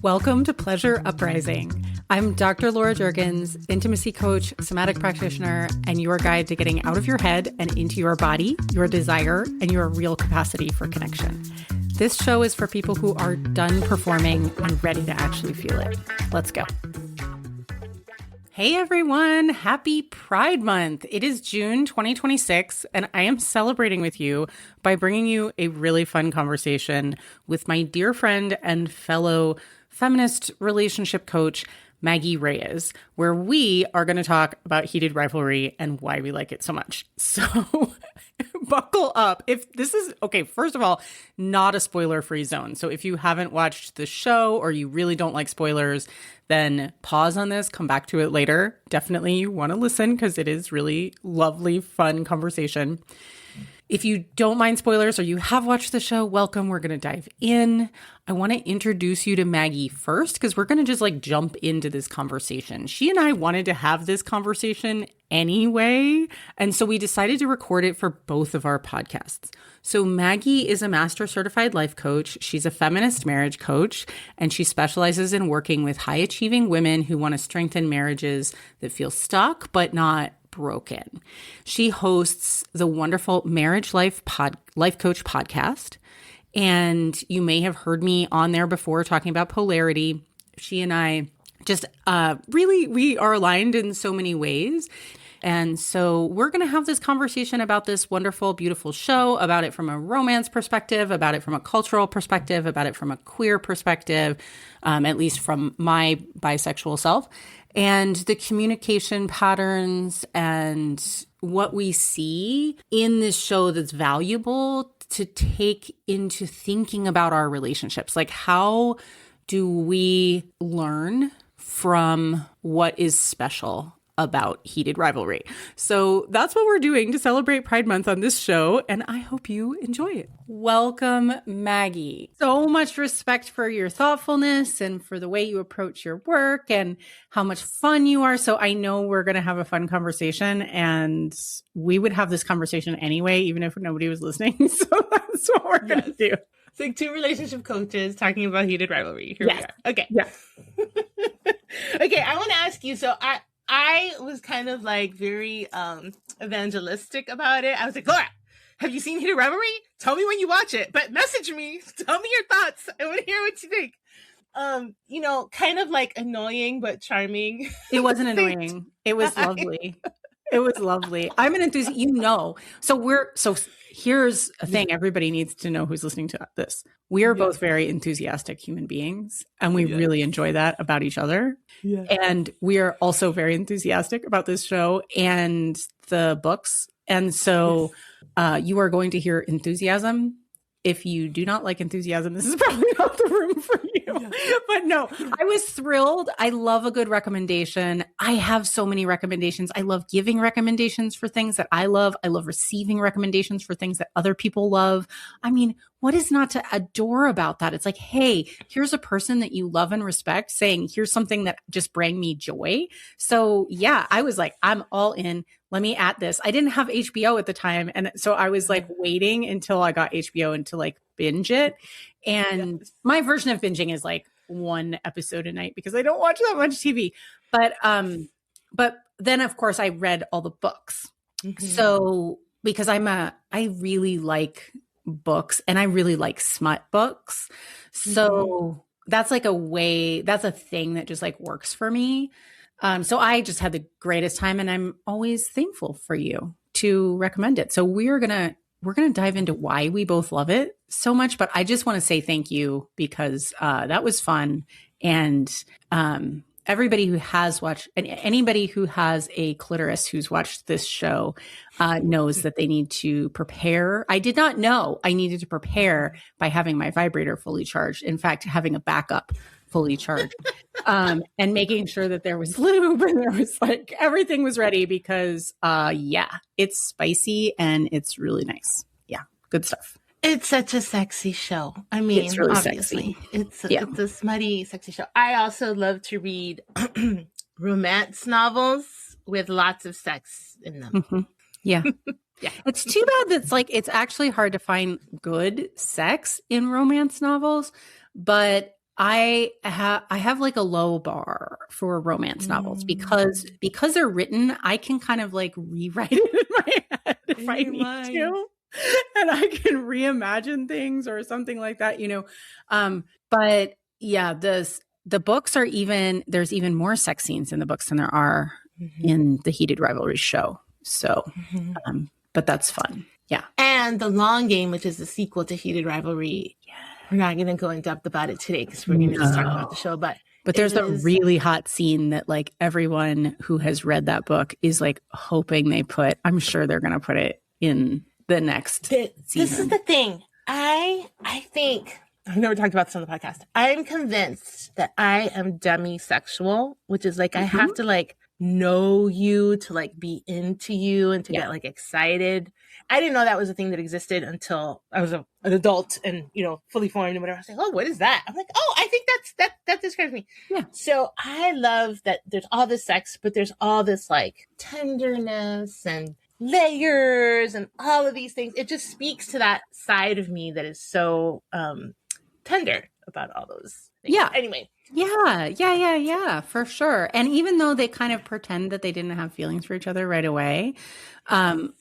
Welcome to Pleasure Uprising. I'm Dr. Laura Juergens, intimacy coach, somatic practitioner, and your guide to getting out of your head and into your body, your desire, and your real capacity for connection. This show is for people who are done performing and ready to actually feel it. Let's go. Hey everyone, happy Pride Month. It is June 2026, and I am celebrating with you by bringing you a really fun conversation with my dear friend and fellow feminist relationship coach, Maggie Reyes, where we are going to talk about heated rivalry and why we like it so much. So buckle up. If this is, okay, first of all, not a spoiler-free zone. So if you haven't watched the show or you really don't like spoilers, then pause on this, come back to it later. Definitely you want to listen because it is really lovely, fun conversation. If you don't mind spoilers or you have watched the show, welcome. We're going to dive in. I want to introduce you to Maggie first because we're going to just jump into this conversation. She and I wanted to have this conversation anyway, and so we decided to record it for both of our podcasts. So Maggie is a master certified life coach. She's a feminist marriage coach, and she specializes in working with high achieving women who want to strengthen marriages that feel stuck but not broken. She hosts the wonderful Marriage Life Coach podcast, and you may have heard me on there before talking about polarity. She and I just we are aligned in so many ways. And so we're going to have this conversation about this wonderful, beautiful show, about it from a romance perspective, about it from a cultural perspective, about it from a queer perspective, at least from my bisexual self, and the communication patterns and what we see in this show that's valuable to take into thinking about our relationships. Like, how do we learn from what is special about heated rivalry? So that's what we're doing to celebrate Pride Month on this show, and I hope you enjoy it. Welcome, Maggie. So much respect for your thoughtfulness and for the way you approach your work and how much fun you are. So I know we're going to have a fun conversation, and we would have this conversation anyway, even if nobody was listening. So that's what we're going to do. It's like two relationship coaches talking about heated rivalry. Here we are. Okay. Yeah. Okay, I want to ask you, so I was kind of very evangelistic about it. I was like, Laura, have you seen Heated Rivalry? Tell me when you watch it, but message me. Tell me your thoughts. I want to hear what you think. Kind of annoying but charming. It wasn't annoying. It was lovely. It was lovely. I'm an enthusiast, So here's a thing everybody needs to know who's listening to this. We are both very enthusiastic human beings, and we really enjoy that about each other. Yeah. And we are also very enthusiastic about this show and the books. And so you are going to hear enthusiasm. If you do not like enthusiasm, this is probably not the room for you. Yeah. But no, I was thrilled. I love a good recommendation. I have so many recommendations. I love giving recommendations for things that I love. I love receiving recommendations for things that other people love. I mean, what is not to adore about that? It's like, hey, here's a person that you love and respect saying, here's something that just bring me joy. So yeah, I was like, I'm all in. Let me add this. I didn't have HBO at the time. And so I was waiting until I got HBO and to binge it. And my version of binging is one episode a night because I don't watch that much TV. But then of course I read all the books. Mm-hmm. So because I really like books and I really like smut books. So that's that's a thing that just works for me. So I just had the greatest time, and I'm always thankful for you to recommend it. So we're going to dive into why we both love it so much, but I just want to say thank you because that was fun. And everybody who has watched, and anybody who has a clitoris who's watched this show knows that they need to prepare. I did not know I needed to prepare by having my vibrator fully charged. In fact, having a backup fully charged, and making sure that there was lube and there was everything was ready because it's spicy and it's really nice. Yeah. Good stuff. It's such a sexy show. I mean, it's really obviously it's a smutty, sexy show. I also love to read romance novels with lots of sex in them. Mm-hmm. Yeah. Yeah. It's too bad that it's actually hard to find good sex in romance novels, but I have like a low bar for romance novels because they're written, I can kind of like rewrite it in my head if I need to. And I can reimagine things or something like that, But yeah, the books are there's even more sex scenes in the books than there are in the Heated Rivalry show. So, but that's fun. Yeah. And The Long Game, which is the sequel to Heated Rivalry. We're not going to go in depth about it today because we're going to just talk about the show. But there's a really hot scene that like everyone who has read that book is like hoping they put. I'm sure they're going to put it in the next season. This is the thing. I think I've never talked about this on the podcast. I'm convinced that I am demisexual, which is like I have to like know you to like be into you and to get like excited. I didn't know that was a thing that existed until I was an adult and, fully formed and whatever. I was like, oh, what is that? I'm like, oh, I think that describes me. Yeah. So I love that there's all this sex, but there's all this like tenderness and layers and all of these things. It just speaks to that side of me that is so tender about all those things. Yeah. Anyway. Yeah, for sure. And even though they kind of pretend that they didn't have feelings for each other right away,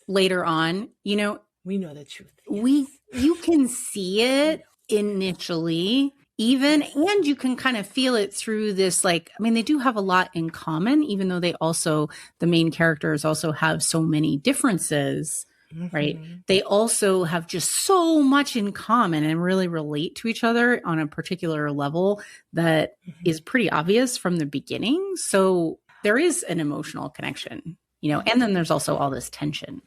later on, we know the truth. Yes. You can see it initially, and you can kind of feel it through this, like, I mean, they do have a lot in common, even though the main characters also have so many differences. Right. They also have just so much in common and really relate to each other on a particular level that is pretty obvious from the beginning. So there is an emotional connection, and then there's also all this tension.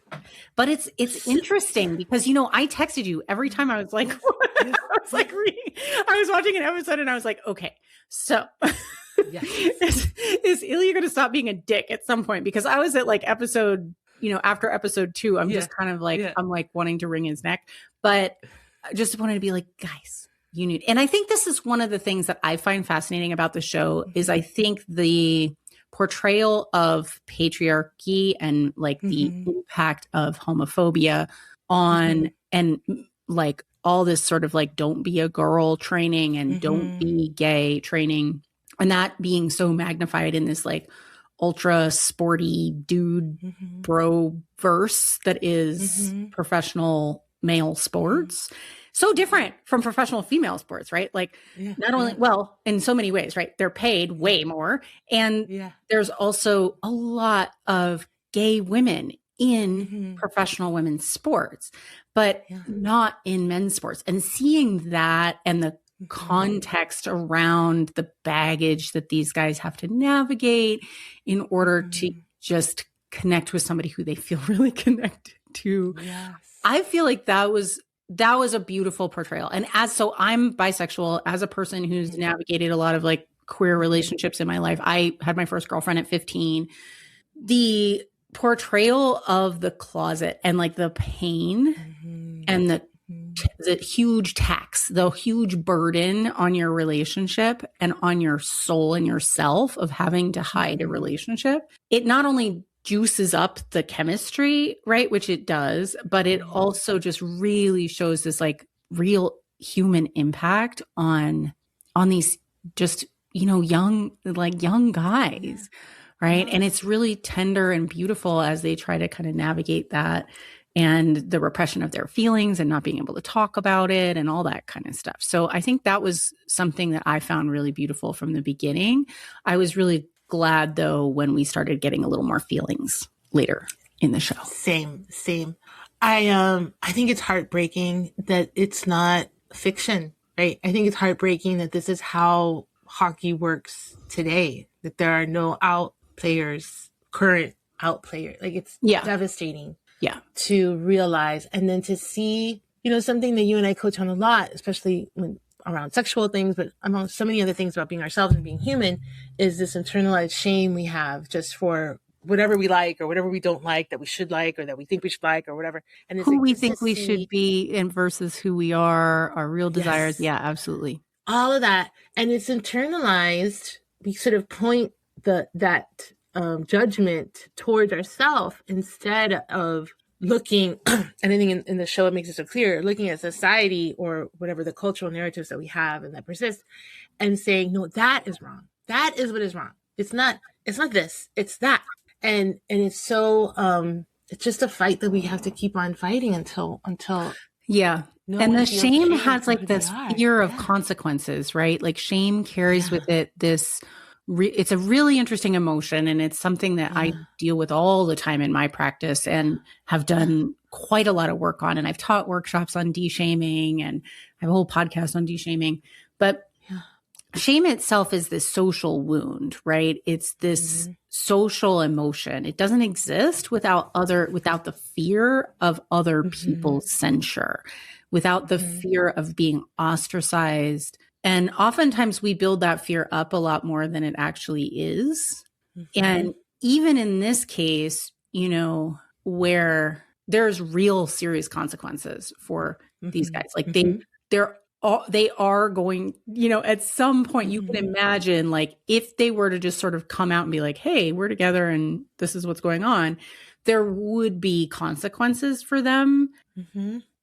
But it's interesting because, I texted you every time I was like, I was watching an episode and I was like, okay, so is Ilya going to stop being a dick at some point? Because I was at like episode after episode 2, I'm just kind of like, I'm like wanting to wring his neck, but I just wanted to be like, guys, you need, and I think this is one of the things that I find fascinating about the show is I think the portrayal of patriarchy and like the impact of homophobia on, and like all this sort of like, don't be a girl training and don't be gay training. And that being so magnified in this like ultra sporty dude bro verse that is professional male sports. So different from professional female sports, right? Like not only, well, in so many ways, right? They're paid way more. And there's also a lot of gay women in professional women's sports, but not in men's sports. And seeing that and the context around the baggage that these guys have to navigate in order to just connect with somebody who they feel really connected to. Yes. I feel like that was a beautiful portrayal. And so I'm bisexual as a person who's navigated a lot of like queer relationships in my life. I had my first girlfriend at 15. The portrayal of the closet and like the pain and the huge tax, the huge burden on your relationship and on your soul and yourself of having to hide a relationship. It not only juices up the chemistry, right, which it does, but it also just really shows this like real human impact on these just, young guys, right? And it's really tender and beautiful as they try to kind of navigate that and the repression of their feelings and not being able to talk about it and all that kind of stuff. So I think that was something that I found really beautiful from the beginning. I was really glad though when we started getting a little more feelings later in the show. Same. I think it's heartbreaking that it's not fiction, right? I think it's heartbreaking that this is how hockey works today, that there are no current out players. Like it's devastating. Yeah. To realize and then to see, something that you and I coach on a lot, especially when around sexual things, but among so many other things about being ourselves and being human, is this internalized shame we have just for whatever we like or whatever we don't like that we should like or that we think we should like or whatever. And it's who we think we should be and versus who we are, our real desires. Yeah, absolutely. All of that. And it's internalized. We sort of point that judgment towards ourselves instead of looking, and I think in the show it makes it so clear, looking at society or whatever the cultural narratives that we have and that persist, and saying, no, that is wrong. That is what is wrong. It's not this, it's that. And it's so, it's just a fight that we have to keep on fighting until yeah. no And one the feels shame safe has for like who they this are. fear of Yeah. consequences, right? Like shame carries with it this, it's a really interesting emotion. And it's something that I deal with all the time in my practice and have done quite a lot of work on. And I've taught workshops on de-shaming, and I have a whole podcast on de-shaming. But shame itself is this social wound, right? It's this social emotion. It doesn't exist without the fear of other people's censure, without the fear of being ostracized. And oftentimes we build that fear up a lot more than it actually is. And even in this case, you know, where there's real serious consequences for these guys, like they are going, you know, at some point you can imagine, like, if they were to just sort of come out and be like, hey, we're together and this is what's going on, there would be consequences for them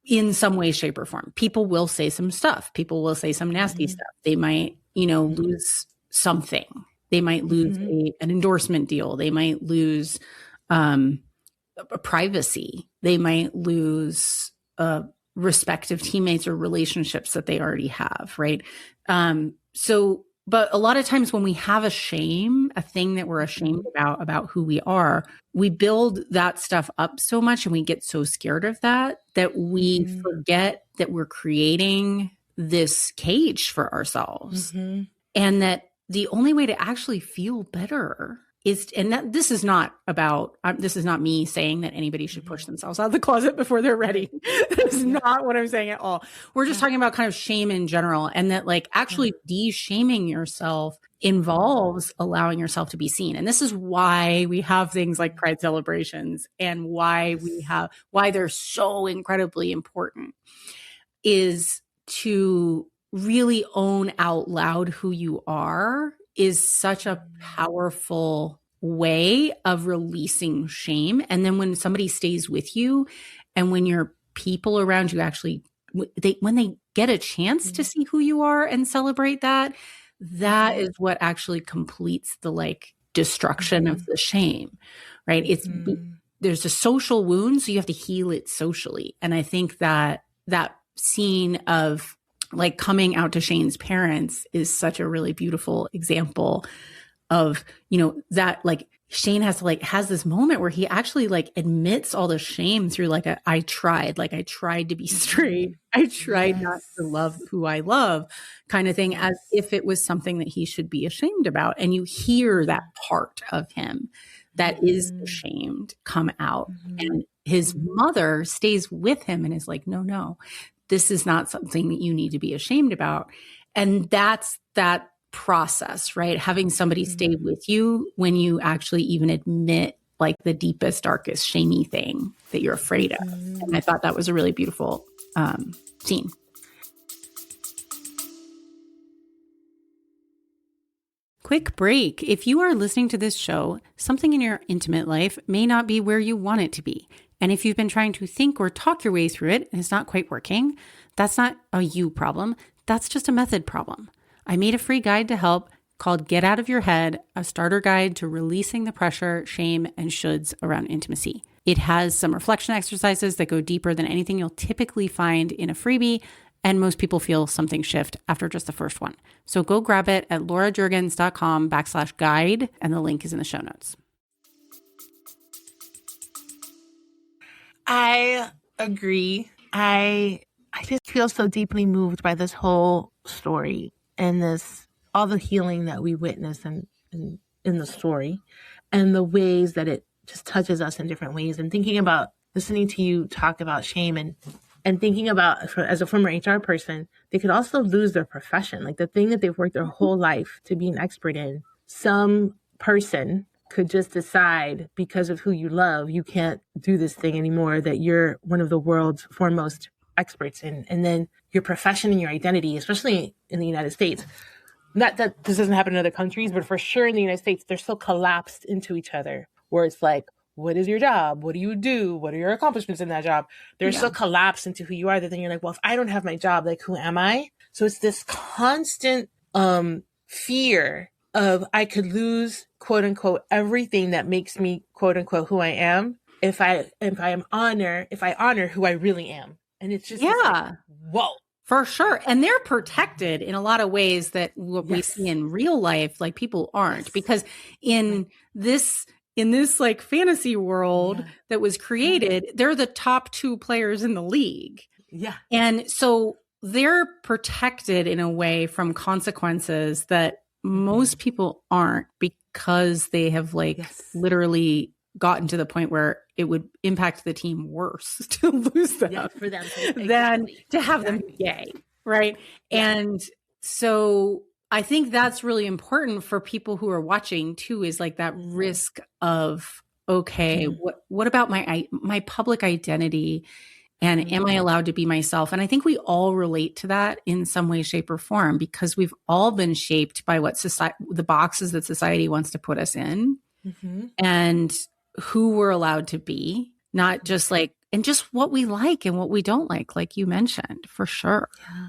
in some way, shape, or form. People will say some stuff. People will say some nasty stuff. They might, you know, lose something. They might lose an endorsement deal. They might lose privacy. They might lose respective teammates or relationships that they already have, right? But a lot of times when we have a shame, a thing that we're ashamed about who we are, we build that stuff up so much and we get so scared of that we forget that we're creating this cage for ourselves. And that the only way to actually feel better is, and that this is not me saying that anybody should push themselves out of the closet before they're ready. That's not what I'm saying at all. We're just talking about kind of shame in general, and that like actually de-shaming yourself involves allowing yourself to be seen. And this is why we have things like Pride celebrations, and why they're so incredibly important, is to really own out loud who you are is such a powerful way of releasing shame. And then when somebody stays with you, and when your people around you actually, when they get a chance to see who you are and celebrate that, that is what actually completes the like destruction of the shame, right? There's a social wound, so you have to heal it socially. And I think that scene of like coming out to Shane's parents is such a really beautiful example of, you know, that like Shane has this moment where he actually like admits all the shame through like I tried to be straight. I tried not to love who I love kind of thing, as if it was something that he should be ashamed about. And you hear that part of him that is ashamed come out. And his mother stays with him and is like, no, this is not something that you need to be ashamed about. And that's that process, right? Having somebody stay with you when you actually even admit like the deepest, darkest, shamey thing that you're afraid of. And I thought that was a really beautiful scene. Quick break. If you are listening to this show, something in your intimate life may not be where you want it to be. And if you've been trying to think or talk your way through it and it's not quite working, that's not a you problem. That's just a method problem. I made a free guide to help called Get Out of Your Head, a starter guide to releasing the pressure, shame, and shoulds around intimacy. It has some reflection exercises that go deeper than anything you'll typically find in a freebie, and most people feel something shift after just the first one. So go grab it at laurajurgens.com/guide, and the link is in the show notes. I agree. I just feel so deeply moved by this whole story and all the healing that we witness in the story, and the ways that it just touches us in different ways. And thinking about listening to you talk about shame and thinking about, as a former HR person, they could also lose their profession, like the thing that they've worked their whole life to be an expert in. Some person could just decide, because of who you love, you can't do this thing anymore that you're one of the world's foremost experts in. And then your profession and your identity, especially in the United States, not that this doesn't happen in other countries, but for sure in the United States, they're so collapsed into each other, where it's like, what is your job? What do you do? What are your accomplishments in that job? They're so collapsed into who you are that then you're like, well, if I don't have my job, like, who am I? So it's this constant fear of I could lose, quote unquote, everything that makes me, quote unquote, who I am if I honor who I really am. And it's just like, whoa. For sure. And they're protected in a lot of ways that what we see in real life, like, people aren't, because in this like fantasy world that was created, they're the top 2 players in the league. Yeah. And so they're protected in a way from consequences that most people aren't, because they have literally gotten to the point where it would impact the team worse to lose them, for them than to have them be gay, right? Yeah. And so I think that's really important for people who are watching too, is like that risk of, okay, what about my public identity, and am I allowed to be myself? And I think we all relate to that in some way, shape, or form, because we've all been shaped by what the boxes that society wants to put us in, and who we're allowed to be, not just and just what we like and what we don't like you mentioned, for sure. Yeah.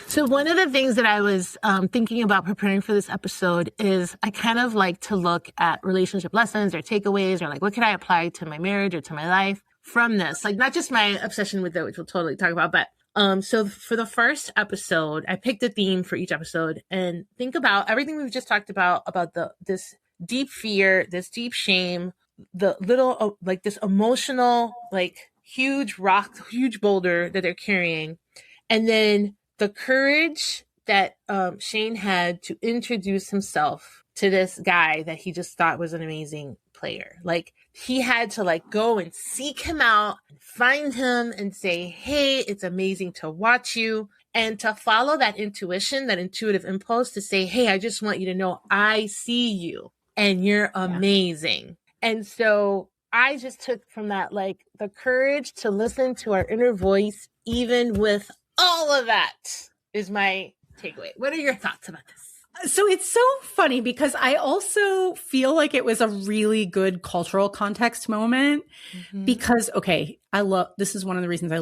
So one of the things that I was thinking about preparing for this episode is I kind of like to look at relationship lessons or takeaways, or like, what can I apply to my marriage or to my life from this? Like, not just my obsession with it, which we'll totally talk about, but so for the first episode, I picked a theme for each episode, and think about everything we've just talked about this deep fear, this deep shame, the little, this emotional, huge rock, huge boulder that they're carrying. And then the courage that Shane had to introduce himself to this guy that he just thought was an amazing player. Like, he had to go and seek him out, and find him and say, hey, it's amazing to watch you. And to follow that intuition, that intuitive impulse to say, hey, I just want you to know I see you and you're amazing. And so I just took from that, the courage to listen to our inner voice, even with all of that, is my takeaway. What are your thoughts about this? So it's so funny, because I also feel like it was a really good cultural context moment, because, okay, this is one of the reasons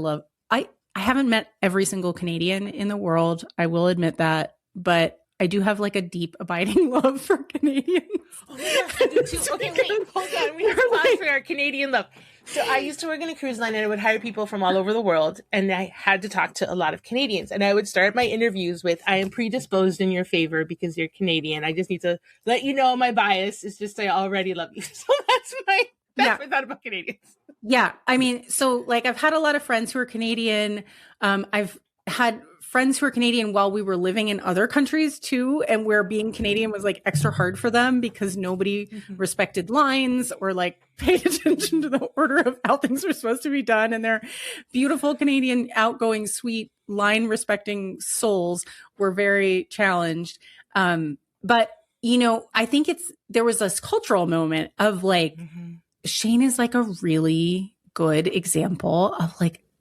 I haven't met every single Canadian in the world. I will admit that, but I do have a deep, abiding love for Canadians. Oh my gosh, I do too. Okay, wait, hold on. We have to pause for our Canadian love. So I used to work in a cruise line, and I would hire people from all over the world, and I had to talk to a lot of Canadians. And I would start my interviews with, I am predisposed in your favor because you're Canadian. I just need to let you know my bias is just I already love you. So that's my thought about Canadians. Yeah. I mean, so I've had a lot of friends who are Canadian. I've had friends who are Canadian while we were living in other countries too, and where being Canadian was extra hard for them because nobody respected lines or paid attention to the order of how things were supposed to be done. And their beautiful Canadian, outgoing, sweet, line respecting souls were very challenged. But I think there was this cultural moment of Shane is a really good example of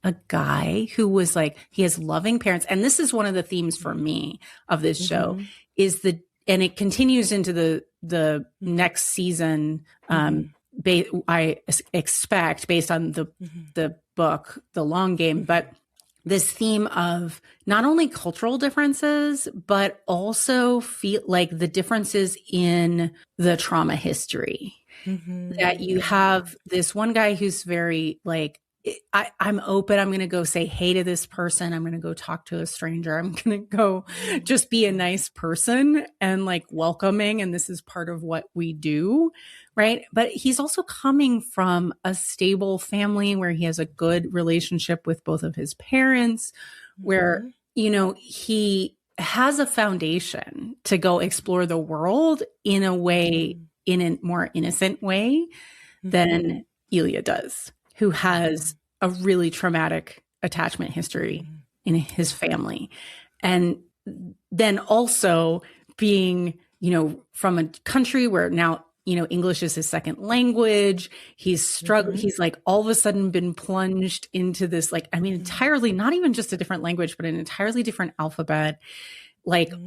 a guy who was he has loving parents. And this is one of the themes for me of this show is and it continues into the next season. I expect, based on the book, The Long Game, but this theme of not only cultural differences, but also feel the differences in the trauma history. That you have this one guy who's very I'm open. I'm going to go say hey to this person. I'm going to go talk to a stranger. I'm going to go just be a nice person and welcoming. And this is part of what we do. Right. But he's also coming from a stable family where he has a good relationship with both of his parents, where, he has a foundation to go explore the world in a way, in a more innocent way than Ilya does, who has a really traumatic attachment history in his family. And then also being, from a country where now, English is his second language. He's struggled. He's all of a sudden been plunged into this, entirely, not even just a different language, but an entirely different alphabet,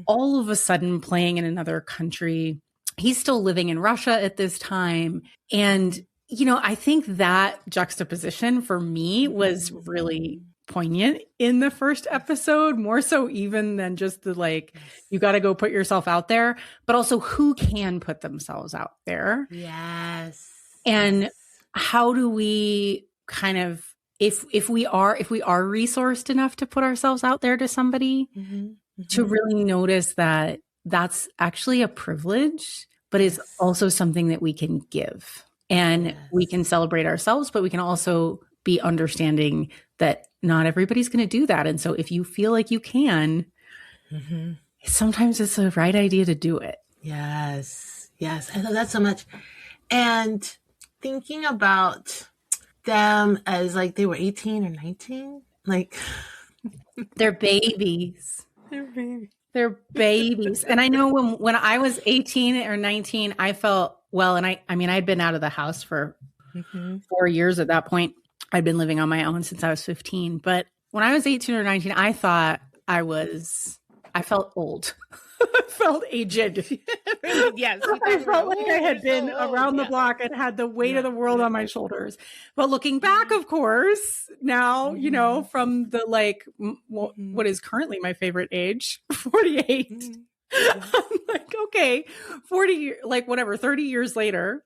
all of a sudden playing in another country. He's still living in Russia at this time. And I think that juxtaposition for me was really poignant in the first episode, more so even than just the like, you got to go put yourself out there, but also who can put themselves out there. Yes. And how do we kind of, if we are resourced enough to put ourselves out there to somebody, to really notice that that's actually a privilege, but is also something that we can give. And we can celebrate ourselves, but we can also be understanding that not everybody's going to do that. And so if you feel like you can, sometimes it's the right idea to do it. Yes. Yes. I love that so much. And thinking about them as like they were 18 or 19, like they're babies. They're babies. And I know when I was 18 or 19, I felt well, and I mean, I'd been out of the house for 4 years at that point. I'd been living on my own since I was 15. But when I was 18 or 19, I thought I felt old. I felt aged. Yes. I felt like I had been around the block and had the weight of the world on my shoulders. But looking back, of course, now, from the like, what is currently my favorite age, 48. I'm like, okay, 30 years later.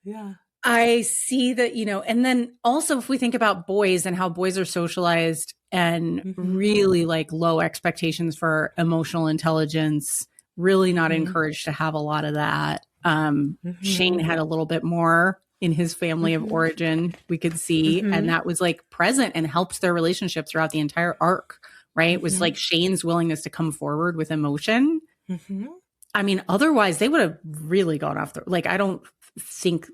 Yeah. I see that, and then also if we think about boys and how boys are socialized and really like low expectations for emotional intelligence, really not encouraged to have a lot of that. Shane had a little bit more in his family of origin, we could see, and that was like present and helped their relationship throughout the entire arc, right? It was like Shane's willingness to come forward with emotion. I mean, otherwise they would have really gone off I don't think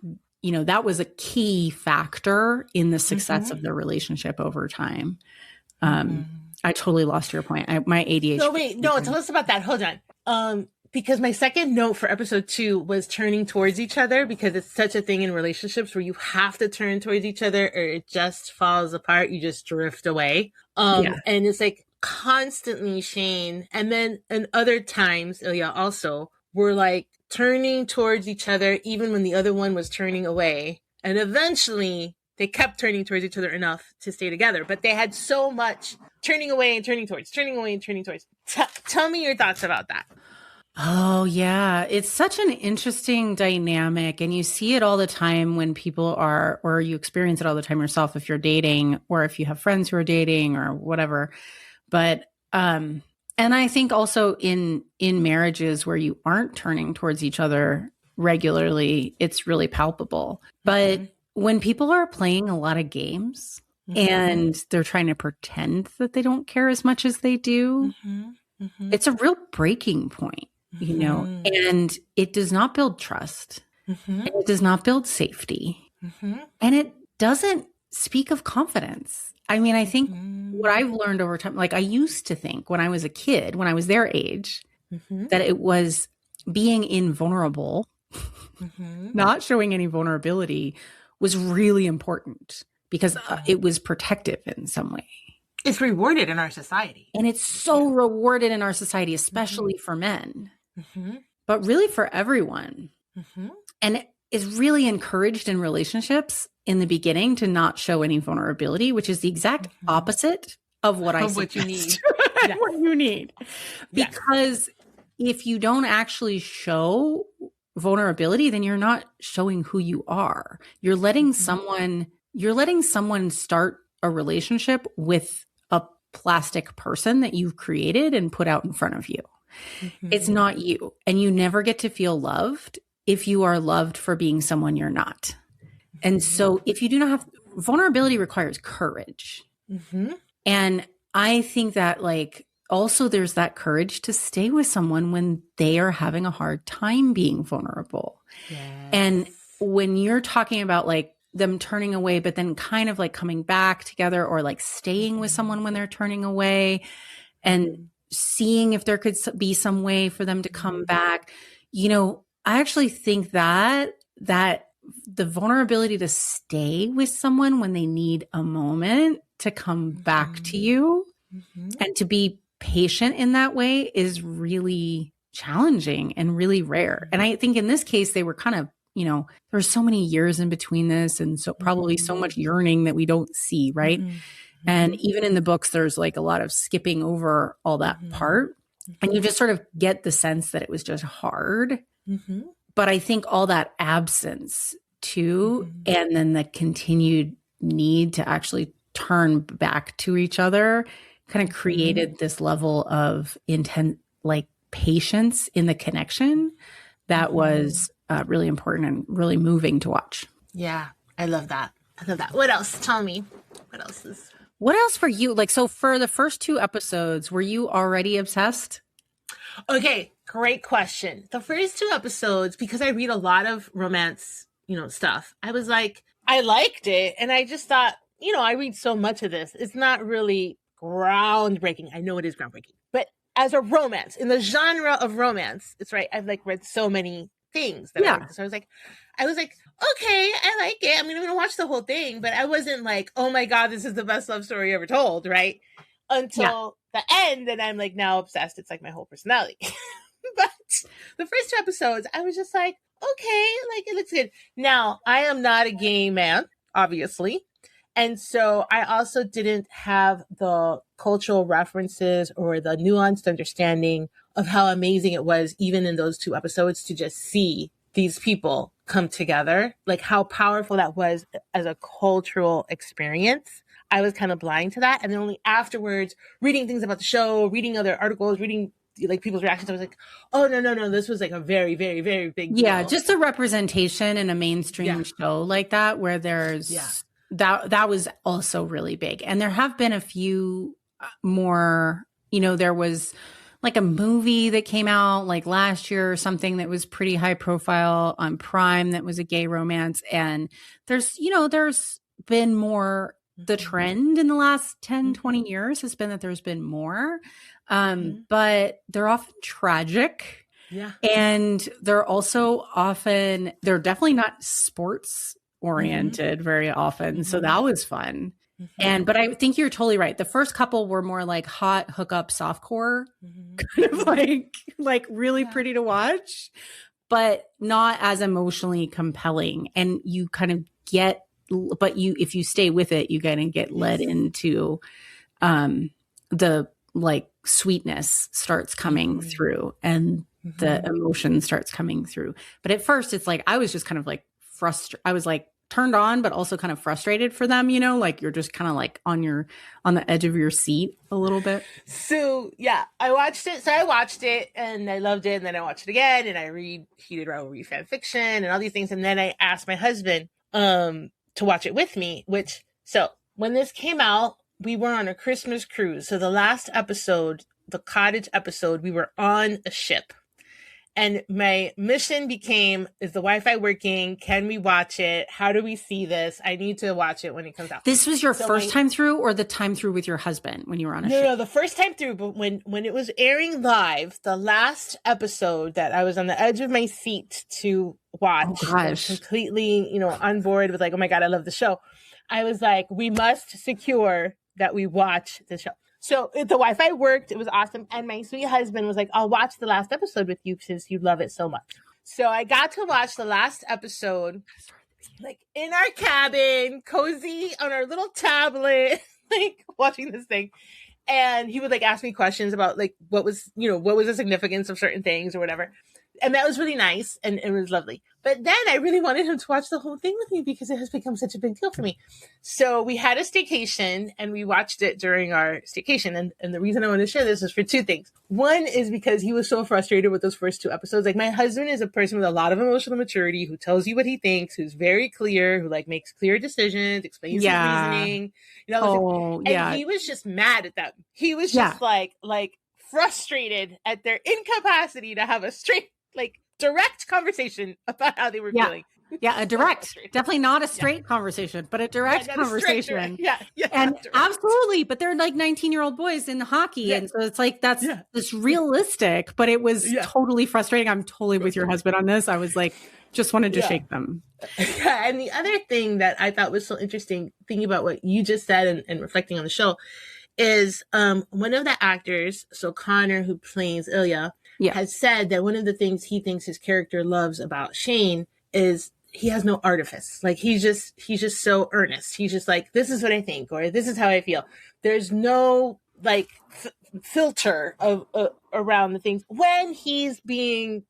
that was a key factor in the success of their relationship over time. I totally lost your point. My ADHD. Tell us about that. Hold on. Because my second note for episode 2 was turning towards each other, because it's such a thing in relationships where you have to turn towards each other or it just falls apart. You just drift away. And it's like constantly Shane. And then in other times, Ilya also were like, turning towards each other even when the other one was turning away, and eventually they kept turning towards each other enough to stay together, but they had so much turning away and turning towards. Tell me your thoughts about that. Oh yeah, it's such an interesting dynamic, and you see it all the time when people are, or you experience it all the time yourself if you're dating or if you have friends who are dating or whatever. But and I think also in marriages where you aren't turning towards each other regularly, it's really palpable. But when people are playing a lot of games and they're trying to pretend that they don't care as much as they do, it's a real breaking point, and it does not build trust. And it does not build safety. And it doesn't speak of confidence. I mean, I think what I've learned over time, like I used to think when I was a kid, when I was their age, that it was being invulnerable, not showing any vulnerability was really important because it was protective in some way. It's rewarded in our society. And it's so rewarded in our society, especially for men, but really for everyone. And it is really encouraged in relationships in the beginning to not show any vulnerability, which is the exact opposite of what I what you need. What you need. Because if you don't actually show vulnerability, then you're not showing who you are. You're letting someone start a relationship with a plastic person that you've created and put out in front of you. It's not you. And you never get to feel loved if you are loved for being someone you're not. And so if you do not have vulnerability requires courage. And I think that like also there's that courage to stay with someone when they are having a hard time being vulnerable. And when you're talking about like them turning away, but then kind of like coming back together or like staying with someone when they're turning away and seeing if there could be some way for them to come back, I actually think that the vulnerability to stay with someone when they need a moment to come back to you and to be patient in that way is really challenging and really rare. And I think in this case, they were kind of there's so many years in between this, and so probably so much yearning that we don't see, right? And even in the books, there's like a lot of skipping over all that part. And you just sort of get the sense that it was just hard. But I think all that absence too, and then the continued need to actually turn back to each other kind of created this level of intent, like patience in the connection that was really important and really moving to watch. Yeah, I love that. I love that. What else? Tell me. What else for you? Like, so for the first 2 episodes, were you already obsessed? Okay, great question. The first 2 episodes, because I read a lot of romance, stuff, I was like, I liked it. And I just thought, I read so much of this. It's not really groundbreaking. I know it is groundbreaking. But as a romance, in the genre of romance, it's right. I've like read so many things that I read. So I was like, okay, I like it. I'm going to watch the whole thing. But I wasn't like, oh my God, this is the best love story ever told, right? Until the end. And I'm like now obsessed. It's like my whole personality. But the first 2 episodes, I was just like, okay, like it looks good. Now, I am not a gay man, obviously. And so I also didn't have the cultural references or the nuanced understanding of how amazing it was, even in those 2 episodes, to just see these people come together, like how powerful that was as a cultural experience. I was kind of blind to that. And then only afterwards, reading things about the show, reading other articles, reading like people's reactions, I was like, oh, no, this was like a very, very, very big deal. Yeah, just a representation in a mainstream show like that, where there's that was also really big. And there have been a few more, there was like a movie that came out like last year or something that was pretty high profile on Prime that was a gay romance. And there's been more. The trend in the last 10, 20 years has been that there's been more, but they're often tragic. Yeah. And they're also they're definitely not sports oriented very often. So that was fun. But I think you're totally right. The first couple were more like hot hookup softcore, kind of like really pretty to watch, but not as emotionally compelling. And you kind of if you stay with it, you kind of get led into the like sweetness starts coming through and the emotion starts coming through. But at first it's like, I was just kind of like frustrated. I was like turned on, but also kind of frustrated for them, like you're just kind of like on the edge of your seat a little bit. So yeah, I watched it. So I watched it and I loved it. And then I watched it again and I read Heated Rivalry fan fiction and all these things. And then I asked my husband, to watch it with me, so when this came out, we were on a Christmas cruise. So the last episode, the cottage episode, we were on a ship. And my mission became, is the Wi-Fi working? Can we watch it? How do we see this? I need to watch it when it comes out. This was your first time through or the time through with your husband when you were on a ship? No, the first time through. But when it was airing live, the last episode that I was on the edge of my seat to watch, I was completely, on board with like, oh my God, I love the show. I was like, we must secure that we watch the show. So the Wi-Fi worked. It was awesome. And my sweet husband was like, I'll watch the last episode with you since you love it so much. So I got to watch the last episode, like in our cabin, cozy on our little tablet, like watching this thing. And he would like ask me questions about like, what was the significance of certain things or whatever. And that was really nice. And it was lovely. But then I really wanted him to watch the whole thing with me because it has become such a big deal for me. So we had a staycation and we watched it during our staycation. And the reason I want to share this is for 2 things. One is because he was so frustrated with those first 2 episodes. Like my husband is a person with a lot of emotional maturity who tells you what he thinks, who's very clear, who like makes clear decisions, explains his reasoning. And he was just mad at them. He was just like frustrated at their incapacity to have a straight, like direct conversation about how they were feeling. Yeah, a direct, definitely not a straight conversation, but a direct conversation. And absolutely, but they're like 19-year-old boys in hockey. And so it's like, that's realistic, but it was totally frustrating. I'm totally with your husband on this. I was like, just wanted to shake them. And the other thing that I thought was so interesting, thinking about what you just said and reflecting on the show, is one of the actors, so Connor, who plays Ilya, has said that one of the things he thinks his character loves about Shane is he has no artifice. Like he's just so earnest. He's just like, this is what I think, or this is how I feel. There's no like filter of around the things when he's being,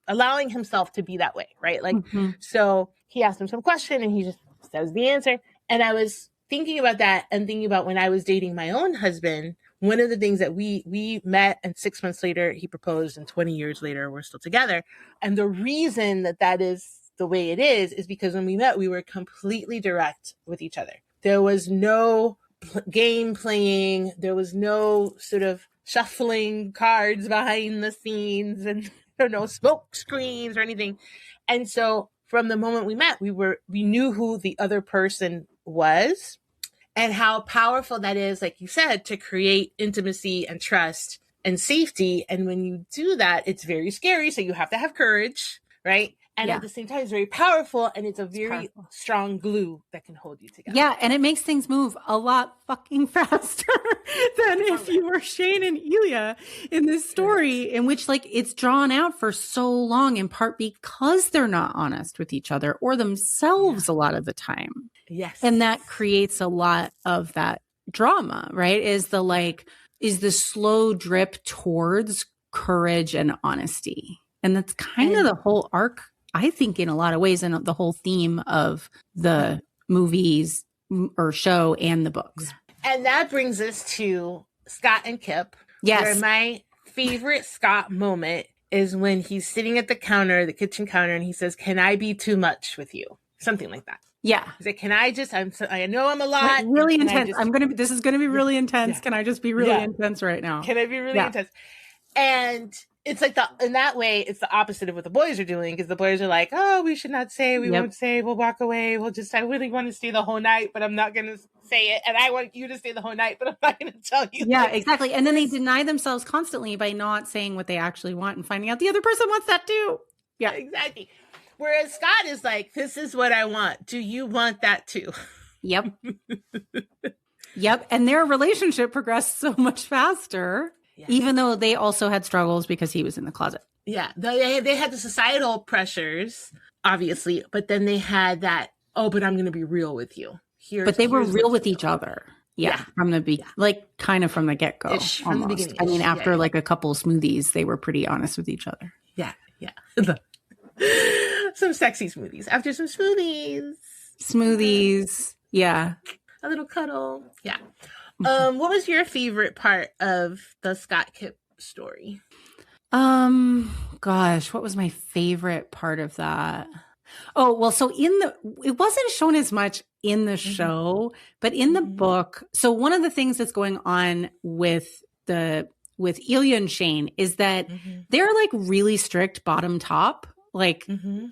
allowing himself to be that way, right? Like, so he asked him some question and he just says the answer. And I was thinking about that and thinking about when I was dating my own husband, one of the things that we met and 6 months later he proposed and 20 years later we're still together. And the reason that is the way it is because when we met, we were completely direct with each other. There was no game playing. There was no sort of shuffling cards behind the scenes and no smoke screens or anything. And so from the moment we met, we knew who the other person was and how powerful that is, like you said, to create intimacy and trust and safety. And when you do that, it's very scary. So you have to have courage, right? And at the same time, it's very powerful and it's a very strong glue that can hold you together. Yeah. And it makes things move a lot fucking faster than if you were Shane and Ilya in this story in which like it's drawn out for so long, in part because they're not honest with each other or themselves a lot of the time. Yes. And that creates a lot of that drama, right? Is the slow drip towards courage and honesty. And that's kind of the whole arc, I think, in a lot of ways, and the whole theme of the movies or show and the books. And that brings us to Scott and Kip. Yes. Where my favorite Scott moment is when he's sitting at the kitchen counter, and he says, "Can I be too much with you?" Something like that. Yeah. He's like, "Can I just, I know I'm a lot. Like, really intense. This is going to be really intense. Yeah. Can I just be really intense right now? Can I be really intense?" And it's like in that way, it's the opposite of what the boys are doing, because the boys are like, "Oh, we should not say, we won't say, we'll walk away. I really want to stay the whole night, but I'm not going to say it. And I want you to stay the whole night, but I'm not going to tell you." Yeah, exactly. And then they deny themselves constantly by not saying what they actually want and finding out the other person wants that too. Yeah, exactly. Whereas Scott is like, "This is what I want. Do you want that too?" Yep. Yep. And their relationship progressed so much faster. Yes. Even though they also had struggles because he was in the closet. Yeah. They had the societal pressures, obviously, but then they had that, but I'm going to be real with you. But they were real with each other. Yeah. From the beginning, like kind of from the get-go. From the beginning. I mean, after like a couple of smoothies, they were pretty honest with each other. Yeah. Yeah. Some sexy smoothies. After some smoothies. Yeah. A little cuddle. Yeah. What was your favorite part of the Scott Kip story? Gosh, what was my favorite part of that? Oh, well, so it wasn't shown as much in the show, but in the book. So one of the things that's going on with Ilya and Shane is that they're like really strict bottom top. Like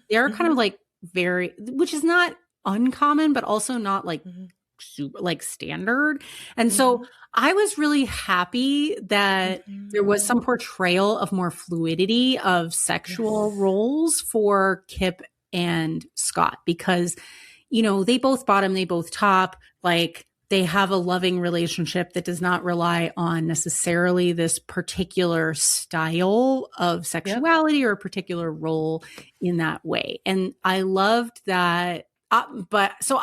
they're kind of like very, which is not uncommon, but also not like super like standard. And so I was really happy that there was some portrayal of more fluidity of sexual roles for Kip and Scott, because, they both bottom, they both top, like they have a loving relationship that does not rely on necessarily this particular style of sexuality or a particular role in that way. And I loved that. So